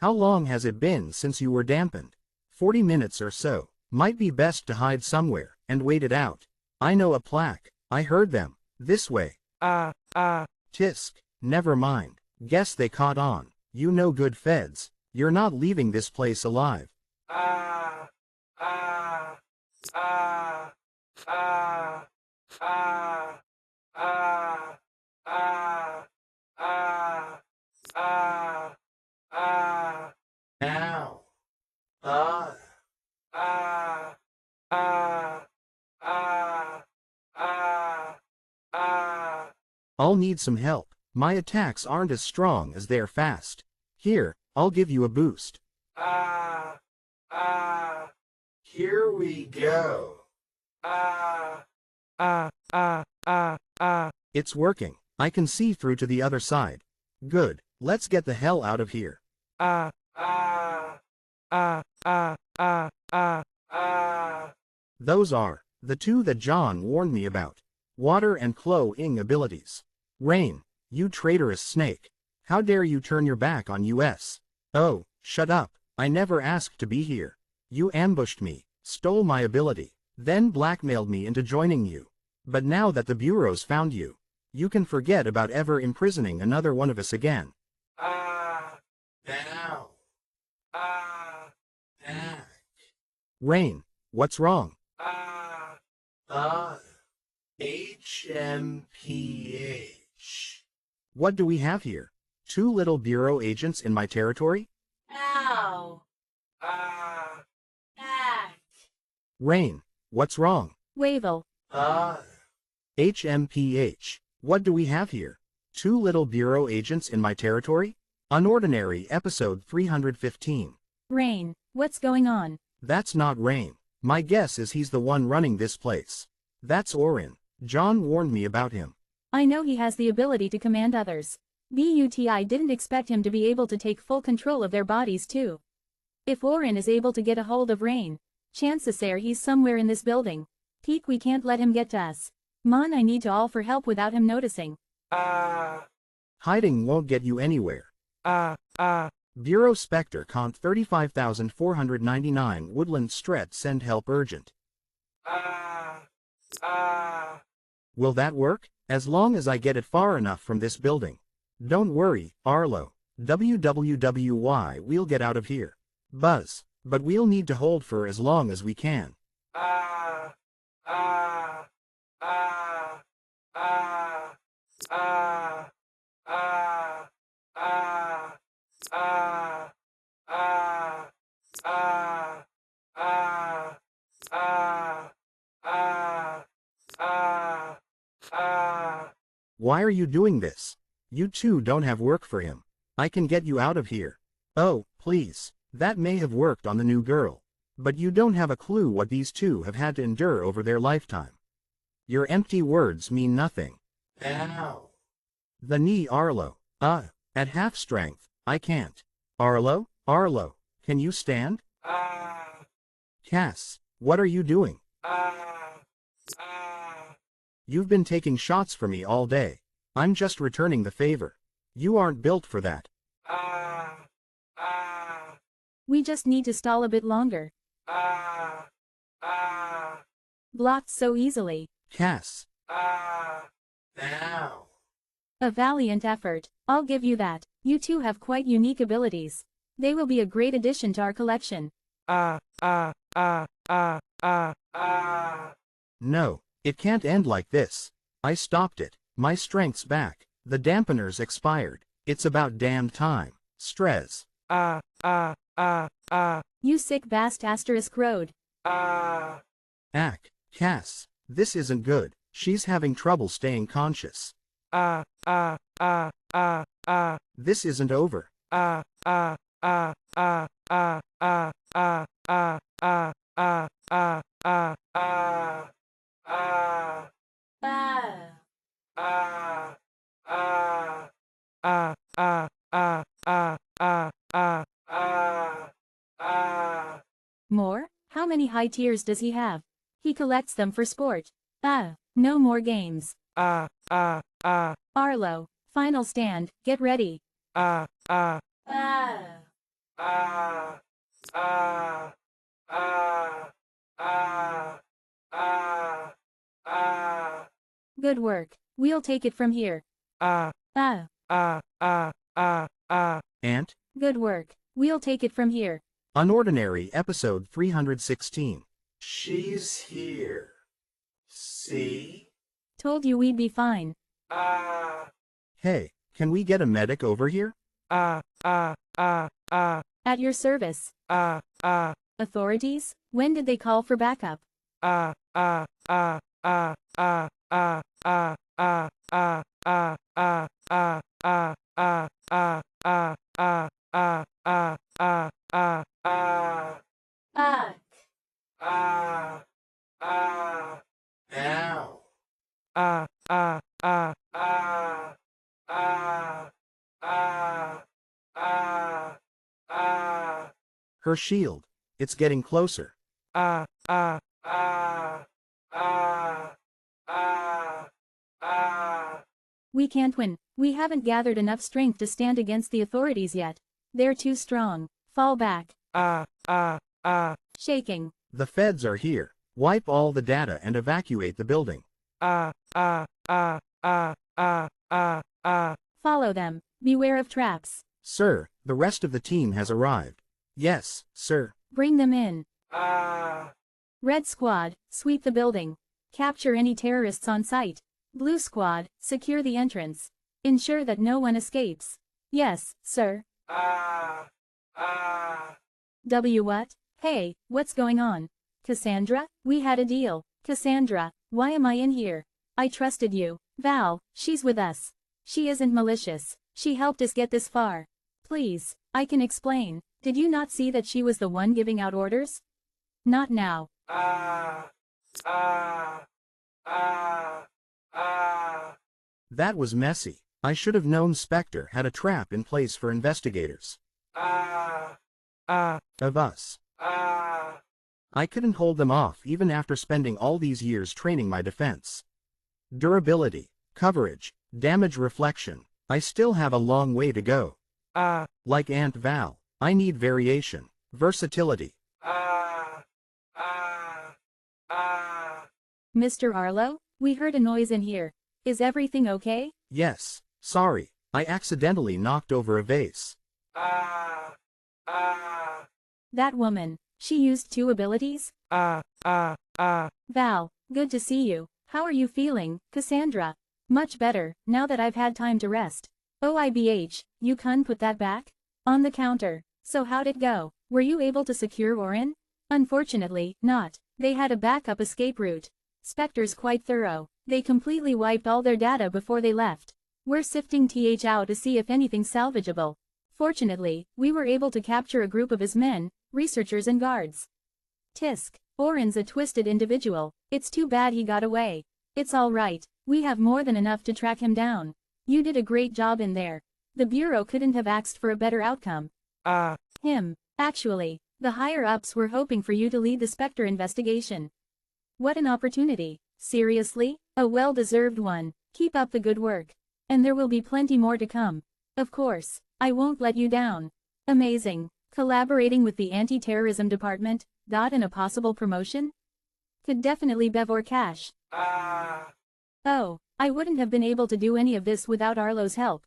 How long has it been since you were dampened? 40 minutes or so. Might be best to hide somewhere, and wait it out. I know a plaque. I heard them. This way. Tisk. Never mind. Guess they caught on. You no good feds. You're not leaving this place alive. Ow. I'll need some help. My attacks aren't as strong as they're fast. Here, I'll give you a boost. Here we go. It's working. I can see through to the other side. Good. Let's get the hell out of here. Those are the two that John warned me about. Water and Chloe-ing abilities. Rain, you traitorous snake. How dare you turn your back on us? Oh, shut up. I never asked to be here. You ambushed me, stole my ability, then blackmailed me into joining you. But now that the Bureau's found you, you can forget about ever imprisoning another one of us again. Ow. Rain, what's wrong? HMPH. What do we have here? Two little Bureau agents in my territory? Ow. Back. Rain, what's wrong? Wavel. HMPH. What do we have here? Two little Bureau agents in my territory? Unordinary episode 315. Rain, what's going on? That's not Rain. My guess is he's the one running this place. That's Orin. John warned me about him. I know he has the ability to command others. But I didn't expect him to be able to take full control of their bodies too. If Orin is able to get a hold of Rain, chances are he's somewhere in this building. Teak, we can't let him get to us. Mon, I need to all for help without him noticing. Hiding won't get you anywhere. Bureau Spectre Cont 35,499 Woodland Stret send help urgent. Will that work? As long as I get it far enough from this building. Don't worry, Arlo. WWWY, we'll get out of here. Buzz. But we'll need to hold for as long as we can. Why are you doing this? You two don't have work for him. I can get you out of here. Oh, please. That may have worked on the new girl. But you don't have a clue what these two have had to endure over their lifetime. Your empty words mean nothing. Ow. The knee, Arlo. At half strength, I can't. Arlo, can you stand? Cass, what are you doing? You've been taking shots for me all day. I'm just returning the favor. You aren't built for that. We just need to stall a bit longer. Blocked so easily. Cass. Ow. A valiant effort, I'll give you that. You two have quite unique abilities. They will be a great addition to our collection. No, it can't end like this. I stopped it. My strength's back. The dampeners expired. It's about damn time. Stress. You sick bast asterisk road. Ack, Cass. This isn't good. She's having trouble staying conscious. This isn't over. More? How many high tiers does he have? He collects them for sport. No more games. Arlo, final stand, get ready. Good work. We'll take it from here. Ant? Good work. We'll take it from here. Unordinary episode 316. She's here. See? Told you we'd be fine. Hey, can we get a medic over here? At your service. Authorities? When did they call for backup? Her shield. It's getting closer. We can't win. We haven't gathered enough strength to stand against the authorities yet. They're too strong. Fall back. Shaking. The feds are here. Wipe all the data and evacuate the building. Follow them. Beware of traps. Sir, the rest of the team has arrived. Yes, sir. Bring them in. Red Squad, sweep the building. Capture any terrorists on site. Blue Squad, secure the entrance. Ensure that no one escapes. Yes, sir. What? Hey, what's going on? Cassandra, we had a deal. Cassandra, why am I in here? I trusted you. Val, she's with us. She isn't malicious. She helped us get this far. Please, I can explain. Did you not see that she was the one giving out orders? Not now. That was messy. I should have known Spectre had a trap in place for investigators. Of us. I couldn't hold them off even after spending all these years training my defense. Durability, coverage, damage reflection. I still have a long way to go. Like Aunt Val, I need variation, versatility. Mr. Arlo, we heard a noise in here. Is everything okay? Yes, sorry, I accidentally knocked over a vase. That woman, she used 2 abilities? Val, good to see you. How are you feeling, Cassandra? Much better, now that I've had time to rest. OIBH, you can put that back? On the counter. So how'd it go? Were you able to secure Orin? Unfortunately, not. They had a backup escape route. Spectre's quite thorough. They completely wiped all their data before they left. We're sifting TH out to see if anything's salvageable. Fortunately, we were able to capture a group of his men, researchers and guards. Tisk, Orin's a twisted individual. It's too bad he got away. It's all right. We have more than enough to track him down. You did a great job in there. The Bureau couldn't have asked for a better outcome. Him. Actually, the higher-ups were hoping for you to lead the Spectre investigation. What an opportunity. Seriously? A well-deserved one. Keep up the good work. And there will be plenty more to come. Of course, I won't let you down. Amazing. Collaborating with the anti-terrorism department, and a possible promotion? Could definitely bev or cash. Oh, I wouldn't have been able to do any of this without Arlo's help.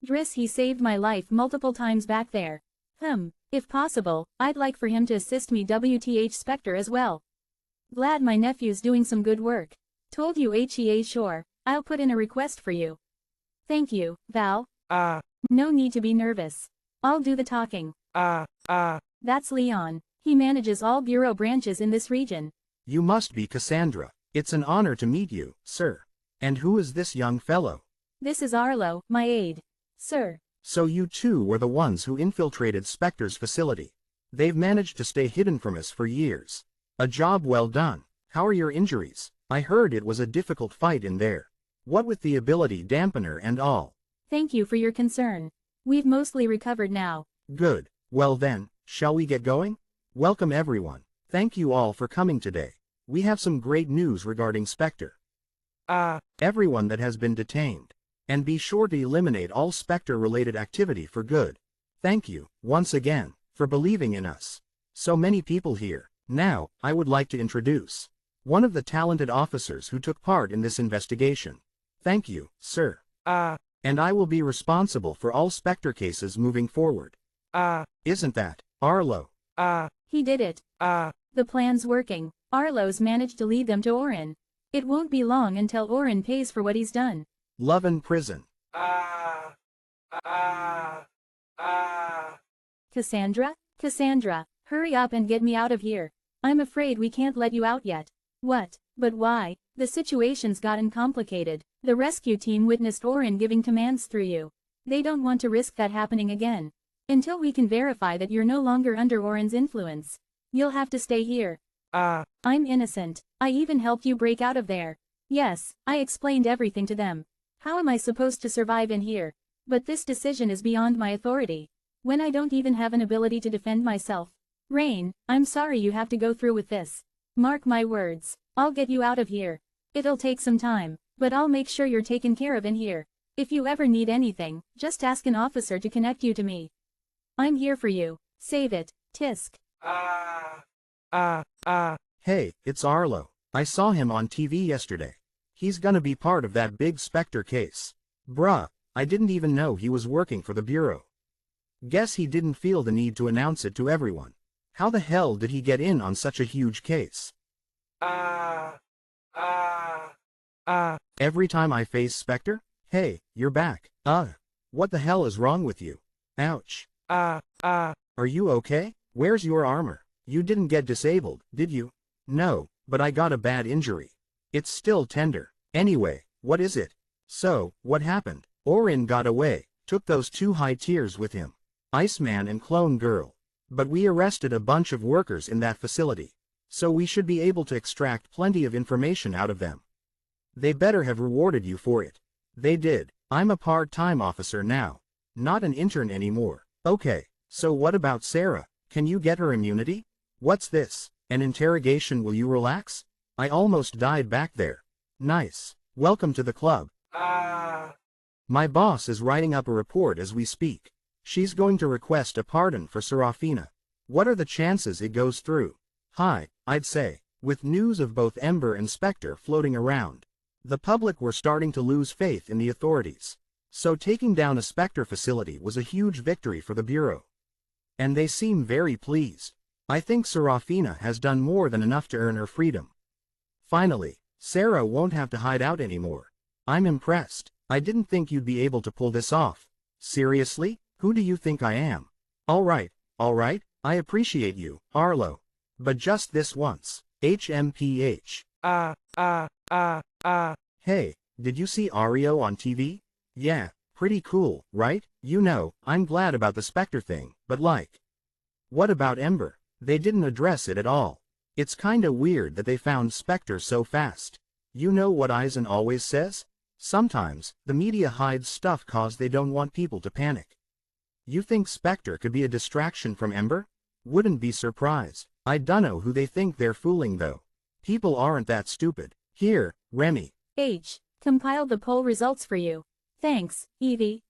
Driss, he saved my life multiple times back there. If possible, I'd like for him to assist me WTH Spectre as well. Glad my nephew's doing some good work. Told you HEA sure, I'll put in a request for you. Thank you, Val. No need to be nervous. I'll do the talking. That's Leon. He manages all bureau branches in this region. You must be Cassandra. It's an honor to meet you, sir. And who is this young fellow? This is Arlo, my aide. Sir. So you two were the ones who infiltrated Spectre's facility. They've managed to stay hidden from us for years. A job well done. How are your injuries? I heard it was a difficult fight in there. What with the ability dampener and all. Thank you for your concern. We've mostly recovered now. Good. Well then, shall we get going? Welcome everyone. Thank you all for coming today. We have some great news regarding Spectre. Everyone that has been detained. And be sure to eliminate all Spectre-related activity for good. Thank you, once again, for believing in us. So many people here. Now, I would like to introduce one of the talented officers who took part in this investigation. Thank you, sir. And I will be responsible for all Spectre cases moving forward. Isn't that, Arlo? He did it. The plan's working. Arlo's managed to lead them to Orin. It won't be long until Orin pays for what he's done. Love in prison. Cassandra? Cassandra, hurry up and get me out of here. I'm afraid we can't let you out yet. What? But why? The situation's gotten complicated. The rescue team witnessed Orin giving commands through you. They don't want to risk that happening again. Until we can verify that you're no longer under Orin's influence. You'll have to stay here. I'm innocent. I even helped you break out of there. Yes, I explained everything to them. How am I supposed to survive in here? But this decision is beyond my authority. When I don't even have an ability to defend myself. Rain, I'm sorry you have to go through with this. Mark my words. I'll get you out of here. It'll take some time, but I'll make sure you're taken care of in here. If you ever need anything, just ask an officer to connect you to me. I'm here for you. Save it, Tisk. Hey, it's Arlo. I saw him on TV yesterday. He's gonna be part of that big Spectre case. Bruh, I didn't even know he was working for the Bureau. Guess he didn't feel the need to announce it to everyone. How the hell did he get in on such a huge case? Every time I face Spectre? Hey, you're back. What the hell is wrong with you? Ouch. Are you okay? Where's your armor? You didn't get disabled, did you? No, but I got a bad injury. It's still tender. Anyway, what is it? So, what happened? Orin got away, took those two high tiers with him. Iceman and Clone Girl. But we arrested a bunch of workers in that facility. So we should be able to extract plenty of information out of them. They better have rewarded you for it. They did. I'm a part-time officer now. Not an intern anymore. Okay, so what about Sarah? Can you get her immunity? What's this? An interrogation? Will you relax? I almost died back there. Nice. Welcome to the club. My boss is writing up a report as we speak. She's going to request a pardon for Serafina. What are the chances it goes through? High, I'd say. With news of both Ember and Spectre floating around, the public were starting to lose faith in the authorities. So taking down a Spectre facility was a huge victory for the Bureau. And they seem very pleased. I think Serafina has done more than enough to earn her freedom. Finally, Sarah won't have to hide out anymore. I'm impressed. I didn't think you'd be able to pull this off. Seriously? Who do you think I am? Alright, I appreciate you, Arlo. But just this once. HMPH. Hey, did you see Ario on TV? Yeah, pretty cool, right? You know, I'm glad about the Spectre thing, but like. What about Ember? They didn't address it at all. It's kinda weird that they found Spectre so fast. You know what Eisen always says? Sometimes, the media hides stuff cause they don't want people to panic. You think Spectre could be a distraction from Ember? Wouldn't be surprised. I dunno who they think they're fooling though. People aren't that stupid. Here, Remy. Compiled the poll results for you. Thanks, Evie.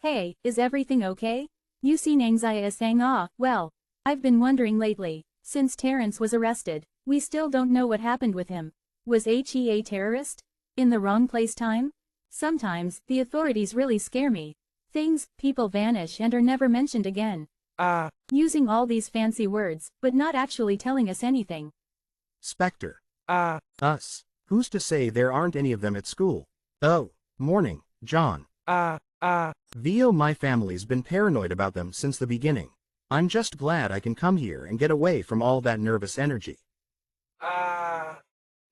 Hey, is everything okay? You seem anxious. Well, I've been wondering lately, since Terrence was arrested, we still don't know what happened with him. Was he a terrorist? In the wrong place time? Sometimes, the authorities really scare me. People vanish and are never mentioned again. Using all these fancy words, but not actually telling us anything. Spectre. Us. Who's to say there aren't any of them at school? Oh, morning, John. Vio, my family's been paranoid about them since the beginning. I'm just glad I can come here and get away from all that nervous energy.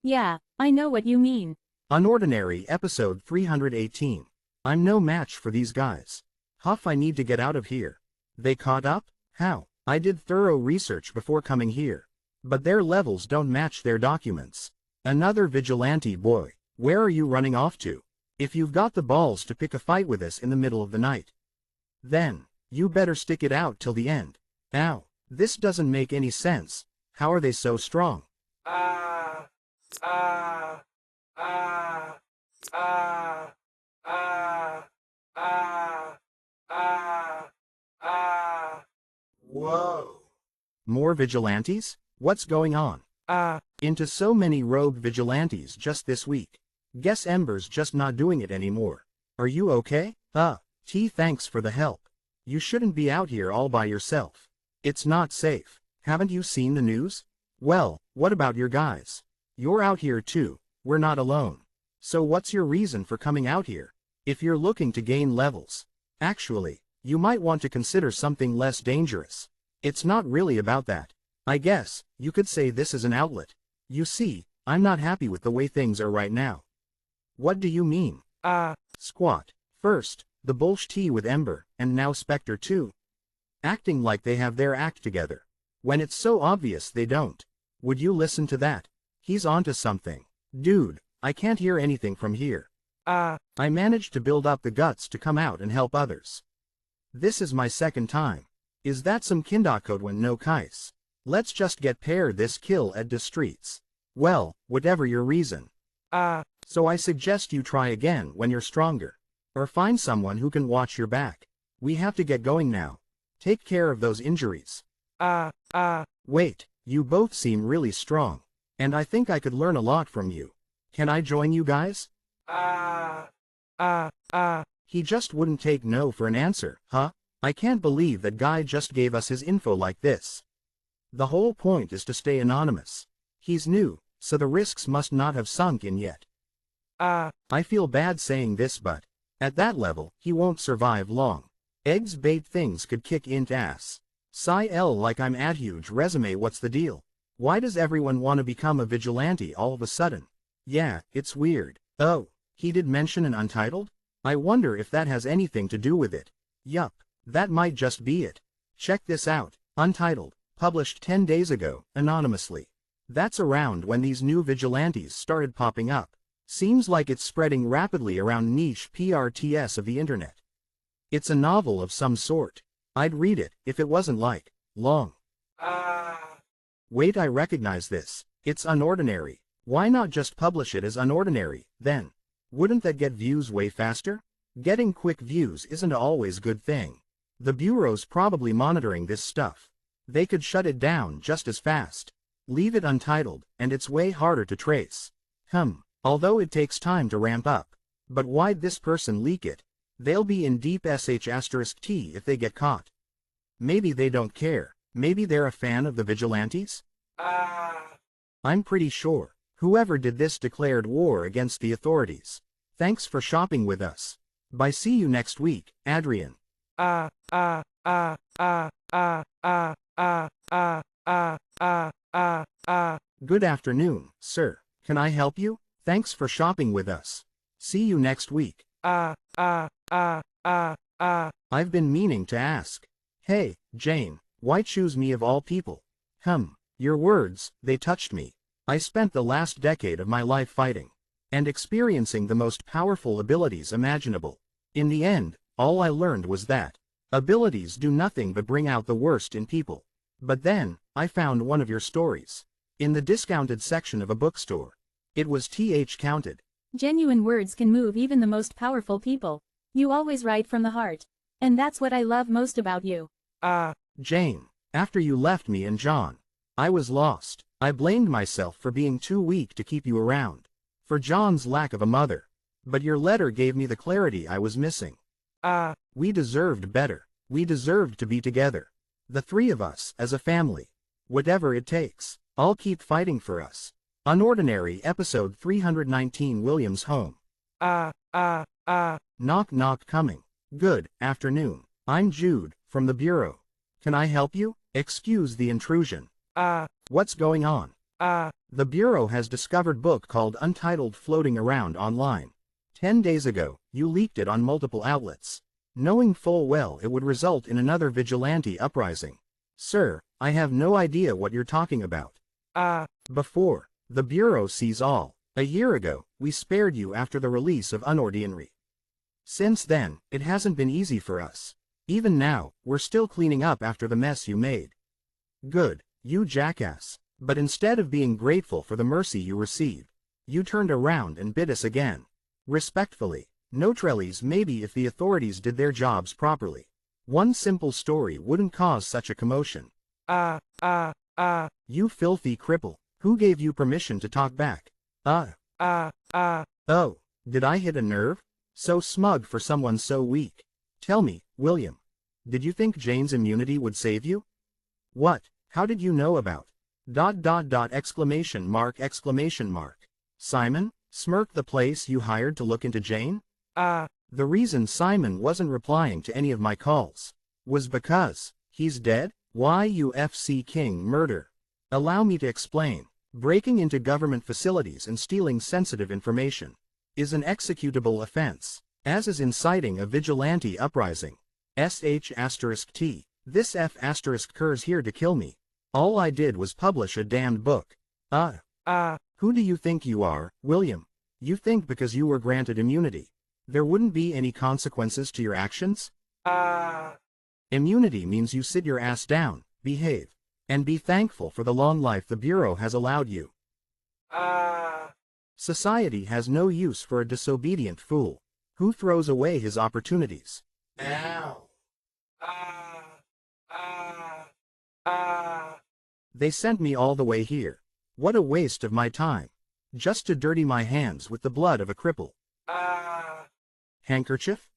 Yeah, I know what you mean. Unordinary episode 318. I'm no match for these guys. Huff, I need to get out of here. They caught up? How? I did thorough research before coming here. But their levels don't match their documents. Another vigilante boy. Where are you running off to? If you've got the balls to pick a fight with us in the middle of the night, then you better stick it out till the end. Ow, this doesn't make any sense. How are they so strong? Whoa. More vigilantes? What's going on? Into so many rogue vigilantes just this week. Guess Ember's just not doing it anymore. Are you okay? Thanks for the help. You shouldn't be out here all by yourself. It's not safe. Haven't you seen the news? Well, what about your guys? You're out here too. We're not alone. So what's your reason for coming out here? If you're looking to gain levels, actually, you might want to consider something less dangerous. It's not really about that. I guess, you could say this is an outlet. You see, I'm not happy with the way things are right now. What do you mean? Squat. First, the bullshit with Ember, and now Spectre too. Acting like they have their act together, when it's so obvious they don't. Would you listen to that? He's onto something. Dude, I can't hear anything from here. I managed to build up the guts to come out and help others. This is my second time. Is that some kindergarten no kais? Let's just get paired this kill at the streets. Well, whatever your reason. So I suggest you try again when you're stronger. Or find someone who can watch your back. We have to get going now. Take care of those injuries. Wait, you both seem really strong. And I think I could learn a lot from you. Can I join you guys? He just wouldn't take no for an answer, huh? I can't believe that guy just gave us his info like this. The whole point is to stay anonymous. He's new, so the risks must not have sunk in yet. I feel bad saying this, but at that level, he won't survive long. Eggs bait things could kick into ass. Sigh L like I'm at huge resume. What's the deal? Why does everyone want to become a vigilante all of a sudden? Yeah, it's weird. Oh, he did mention an untitled? I wonder if that has anything to do with it. Yup, that might just be it. Check this out. Untitled, published 10 days ago, anonymously. That's around when these new vigilantes started popping up. Seems like it's spreading rapidly around niche PRTS of the internet. It's a novel of some sort. I'd read it if it wasn't like long. Wait, I recognize this. It's unordinary. Why not just publish it as unordinary, then? Wouldn't that get views way faster? Getting quick views isn't always a good thing. The bureau's probably monitoring this stuff. They could shut it down just as fast. Leave it untitled, and it's way harder to trace. Although it takes time to ramp up. But why'd this person leak it? They'll be in deep sh*t if they get caught. Maybe they don't care. Maybe they're a fan of the vigilantes? I'm pretty sure. Whoever did this declared war against the authorities. Thanks for shopping with us. Bye, see you next week, Adrian. Good afternoon, sir. Can I help you? Thanks for shopping with us. See you next week. I've been meaning to ask. Hey, Jane, why choose me of all people? Your words, they touched me. I spent the last decade of my life fighting and experiencing the most powerful abilities imaginable. In the end, all I learned was that abilities do nothing but bring out the worst in people. But then, I found one of your stories in the discounted section of a bookstore. It was th counted. Genuine words can move even the most powerful people. You always write from the heart. And that's what I love most about you. Jane, after you left me and John, I was lost. I blamed myself for being too weak to keep you around, for John's lack of a mother. But your letter gave me the clarity I was missing. We deserved better. We deserved to be together. The three of us, as a family. Whatever it takes, I'll keep fighting for us. Unordinary episode 319 William's home. Knock knock coming. Good afternoon. I'm Jude, from the Bureau. Can I help you? Excuse the intrusion. What's going on? The Bureau has discovered book called Untitled floating around online. 10 days ago, you leaked it on multiple outlets, knowing full well it would result in another vigilante uprising. Sir, I have no idea what you're talking about. Before, the Bureau sees all. A year ago, we spared you after the release of unOrdinary. Since then, it hasn't been easy for us. Even now, we're still cleaning up after the mess you made. Good, you jackass. But instead of being grateful for the mercy you received, you turned around and bit us again. Respectfully, no trellies. Maybe if the authorities did their jobs properly, one simple story wouldn't cause such a commotion. You filthy cripple. Who gave you permission to talk back? Oh, did I hit a nerve? So smug for someone so weak. Tell me, William, did you think Jane's immunity would save you? What? How did you know about? ... exclamation mark. Simon? Smirked the place you hired to look into Jane? The reason Simon wasn't replying to any of my calls was because he's dead? UFC King murder. Allow me to explain. Breaking into government facilities and stealing sensitive information is an executable offense, as is inciting a vigilante uprising. sh*t. This f***'s here to kill me. All I did was publish a damned book. Who do you think you are, William? You think because you were granted immunity, there wouldn't be any consequences to your actions? Immunity means you sit your ass down, behave, and be thankful for the long life the Bureau has allowed you. Society has no use for a disobedient fool who throws away his opportunities. Ow. They sent me all the way here. What a waste of my time. Just to dirty my hands with the blood of a cripple. Handkerchief?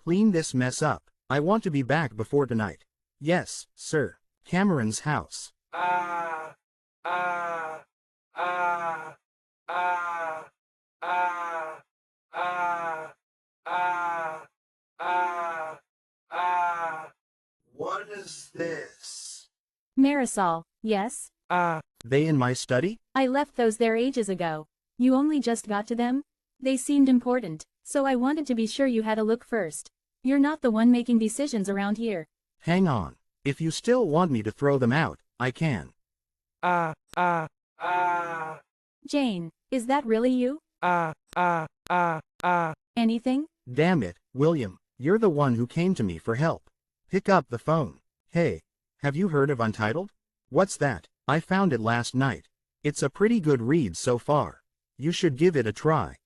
Clean this mess up. I want to be back before tonight. Yes, sir. Cameron's house. What is this? Marisol, yes? They in my study? I left those there ages ago. You only just got to them? They seemed important, so I wanted to be sure you had a look first. You're not the one making decisions around here. Hang on. If you still want me to throw them out, I can. Jane, is that really you? Anything? Damn it, William, you're the one who came to me for help. Pick up the phone. Hey, have you heard of Untitled? What's that? I found it last night. It's a pretty good read so far. You should give it a try.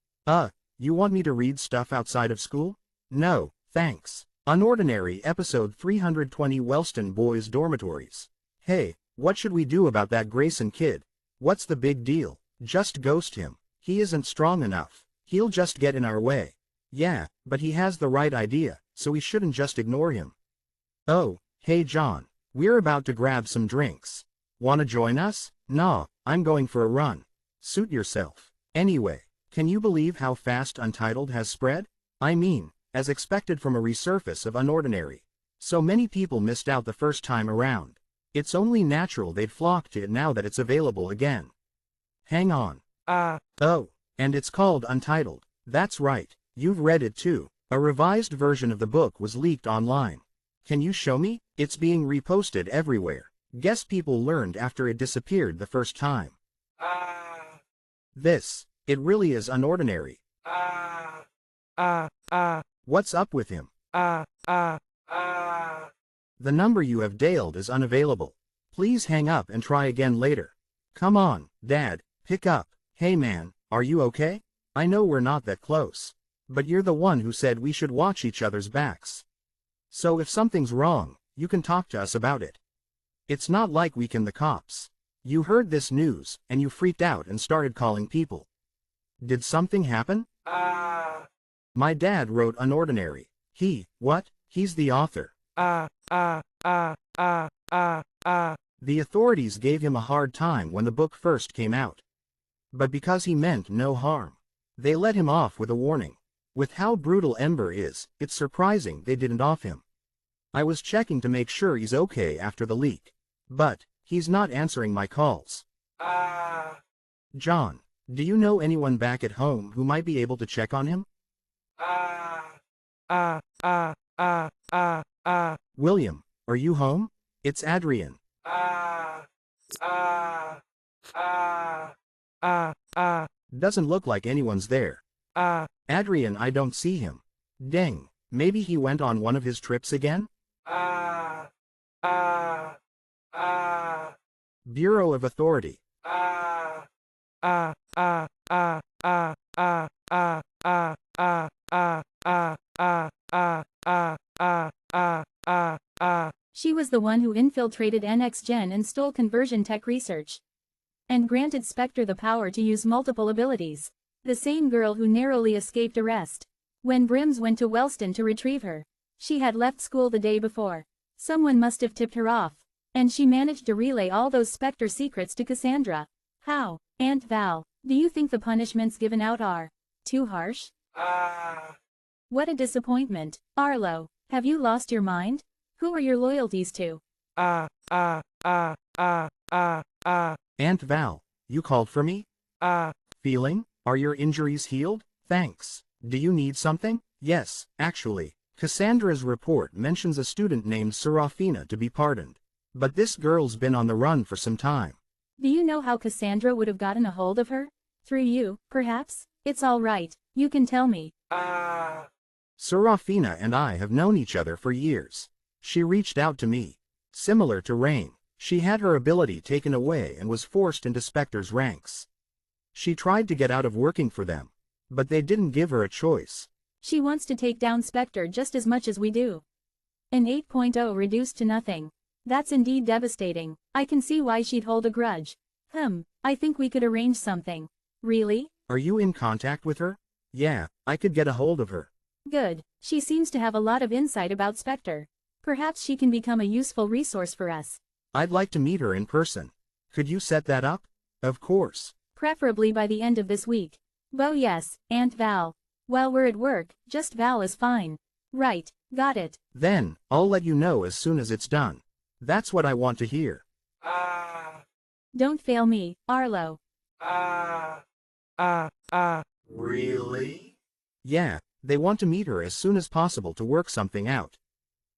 You want me to read stuff outside of school? No, thanks. Unordinary episode 320 Wellston Boys Dormitories. Hey, what should we do about that Grayson kid? What's the big deal? Just ghost him. He isn't strong enough. He'll just get in our way. Yeah, but he has the right idea, so we shouldn't just ignore him. Oh, hey John. We're about to grab some drinks. Wanna join us? Nah, I'm going for a run. Suit yourself. Anyway, can you believe how fast Untitled has spread? I mean, as expected from a resurface of Unordinary. So many people missed out the first time around. It's only natural they'd flock to it now that it's available again. Hang on. Oh, and it's called Untitled. That's right, you've read it too. A revised version of the book was leaked online. Can you show me? It's being reposted everywhere. Guess people learned after it disappeared the first time. It really is Unordinary. What's up with him? The number you have dialed is unavailable. Please hang up and try again later. Come on, Dad, pick up. Hey man, are you okay? I know we're not that close. But you're the one who said we should watch each other's backs. So if something's wrong, you can talk to us about it. It's not like we can the cops. You heard this news, and you freaked out and started calling people. Did something happen? My dad wrote unOrdinary. What? He's the author. The authorities gave him a hard time when the book first came out. But because he meant no harm, they let him off with a warning. With how brutal Ember is, it's surprising they didn't off him. I was checking to make sure he's okay after the leak. But he's not answering my calls. John, do you know anyone back at home who might be able to check on him? William, are you home? It's Adrian. Doesn't look like anyone's there. Adrian, I don't see him. Dang, maybe he went on one of his trips again? Bureau of Authority. She was the one who infiltrated NX Gen and stole conversion tech research. And granted Spectre the power to use multiple abilities. The same girl who narrowly escaped arrest. When Brims went to Wellston to retrieve her, she had left school the day before. Someone must have tipped her off. And she managed to relay all those Spectre secrets to Cassandra. How? Aunt Val, do you think the punishments given out are too harsh? What a disappointment. Arlo, have you lost your mind? Who are your loyalties to? Aunt Val, you called for me? Feeling? Are your injuries healed? Thanks. Do you need something? Yes, actually. Cassandra's report mentions a student named Serafina to be pardoned. But this girl's been on the run for some time. Do you know how Cassandra would have gotten a hold of her? Through you, perhaps? It's all right, you can tell me. Serafina and I have known each other for years. She reached out to me. Similar to Rain, she had her ability taken away and was forced into Spectre's ranks. She tried to get out of working for them, but they didn't give her a choice. She wants to take down Spectre just as much as we do. An 8.0 reduced to nothing. That's indeed devastating. I can see why she'd hold a grudge. I think we could arrange something. Really? Are you in contact with her? Yeah, I could get a hold of her. Good. She seems to have a lot of insight about Spectre. Perhaps she can become a useful resource for us. I'd like to meet her in person. Could you set that up? Of course. Preferably by the end of this week. Oh yes, Aunt Val. While we're at work, just Val is fine. Right, got it. Then, I'll let you know as soon as it's done. That's what I want to hear. Don't fail me, Arlo. Really? Yeah, they want to meet her as soon as possible to work something out.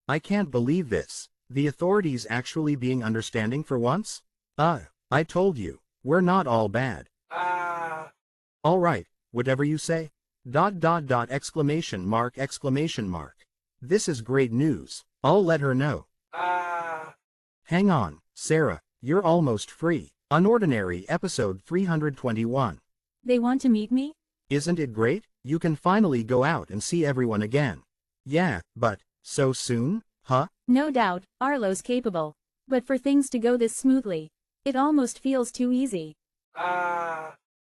I can't believe this. The authorities actually being understanding for once? I told you, we're not all bad. Alright, whatever you say. ... exclamation mark. This is great news. I'll let her know. Hang on, Sarah, you're almost free. unOrdinary episode 321. They want to meet me? Isn't it great? You can finally go out and see everyone again. Yeah, but, so soon, huh? No doubt, Arlo's capable. But for things to go this smoothly, it almost feels too easy.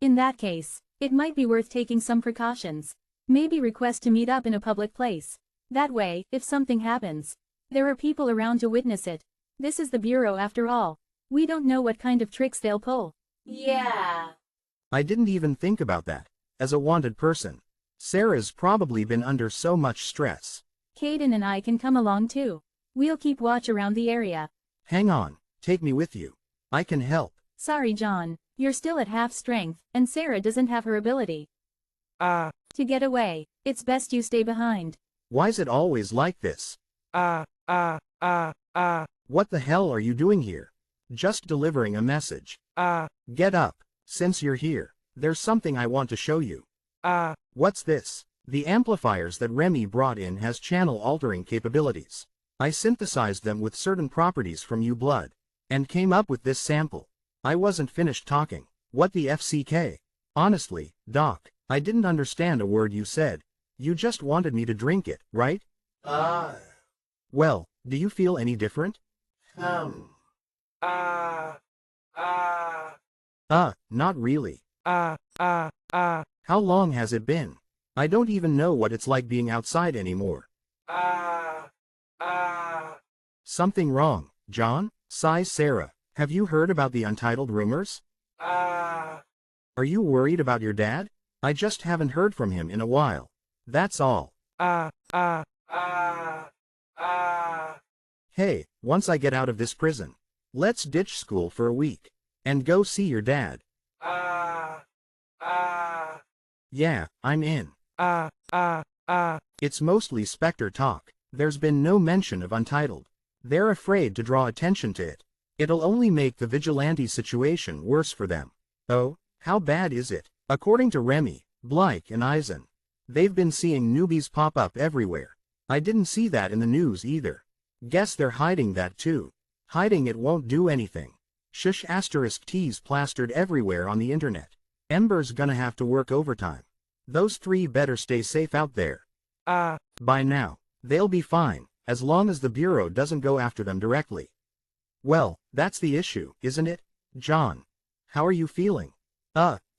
In that case, it might be worth taking some precautions. Maybe request to meet up in a public place. That way, if something happens, there are people around to witness it. This is the Bureau after all. We don't know what kind of tricks they'll pull. Yeah. I didn't even think about that. As a wanted person, Sarah's probably been under so much stress. Caden and I can come along too. We'll keep watch around the area. Hang on, take me with you. I can help. Sorry John, you're still at half strength, and Sarah doesn't have her ability to get away. It's best you stay behind. Why's it always like this? What the hell are you doing here? Just delivering a message. Get up. Since you're here, there's something I want to show you. What's this? The amplifiers that Remy brought in has channel altering capabilities. I synthesized them with certain properties from U-Blood. and came up with this sample. I wasn't finished talking. What the FCK? Honestly, Doc, I didn't understand a word you said. You just wanted me to drink it, right? Well, do you feel any different? Not really. How long has it been? I don't even know what it's like being outside anymore. Something wrong, John? Sighs Sarah. Have you heard about the untitled rumors? Are you worried about your dad? I just haven't heard from him in a while. That's all. Hey, once I get out of this prison, let's ditch school for a week and go see your dad. Yeah, I'm in. It's mostly Spectre talk. There's been no mention of Untitled. They're afraid to draw attention to it. It'll only make the vigilante situation worse for them. Oh, how bad is it? According to Remy, Blake and Eisen, they've been seeing newbies pop up everywhere. I didn't see that in the news either. Guess they're hiding that too. Hiding it won't do anything. Shush *T's plastered everywhere on the internet. Ember's gonna have to work overtime. Those three better stay safe out there. By now, they'll be fine, as long as the Bureau doesn't go after them directly. Well, that's the issue, isn't it? John, how are you feeling?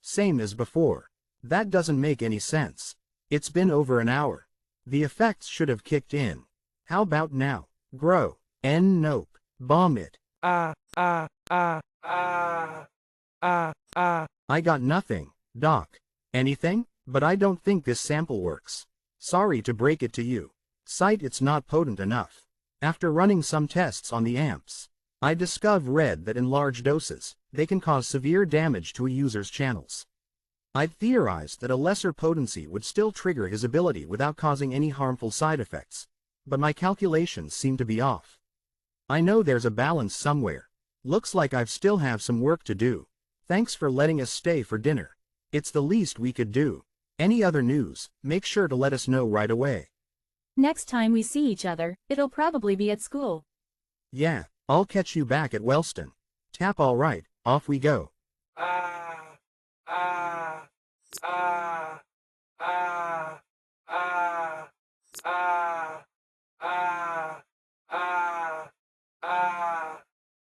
Same as before. That doesn't make any sense. It's been over an hour. The effects should have kicked in. How about now? Grow. Nope. Bomb it. I got nothing, Doc. Anything? But I don't think this sample works. Sorry to break it to you. Sight, it's not potent enough. After running some tests on the amps, I read that in large doses, they can cause severe damage to a user's channels. I'd theorized that a lesser potency would still trigger his ability without causing any harmful side effects, but my calculations seem to be off. I know there's a balance somewhere. Looks like I still have some work to do. Thanks for letting us stay for dinner. It's the least we could do. Any other news, make sure to let us know right away. Next time we see each other, it'll probably be at school. Yeah, I'll catch you back at Wellston. Tap. All right, off we go.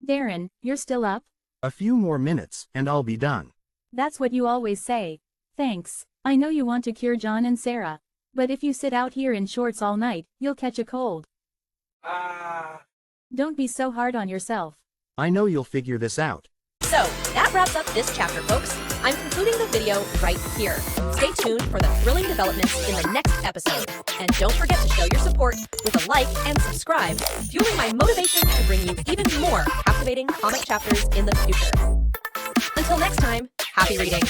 Darren, you're still up? A few more minutes, and I'll be done. That's what you always say. Thanks. I know you want to cure John and Sarah. But if you sit out here in shorts all night, you'll catch a cold. Don't be so hard on yourself. I know you'll figure this out. So, that wraps up this chapter, folks. I'm concluding the video right here. Stay tuned for the thrilling developments in the next episode. And don't forget to show your support with a like and subscribe, fueling my motivation to bring you even more captivating comic chapters in the future. Until next time, happy reading!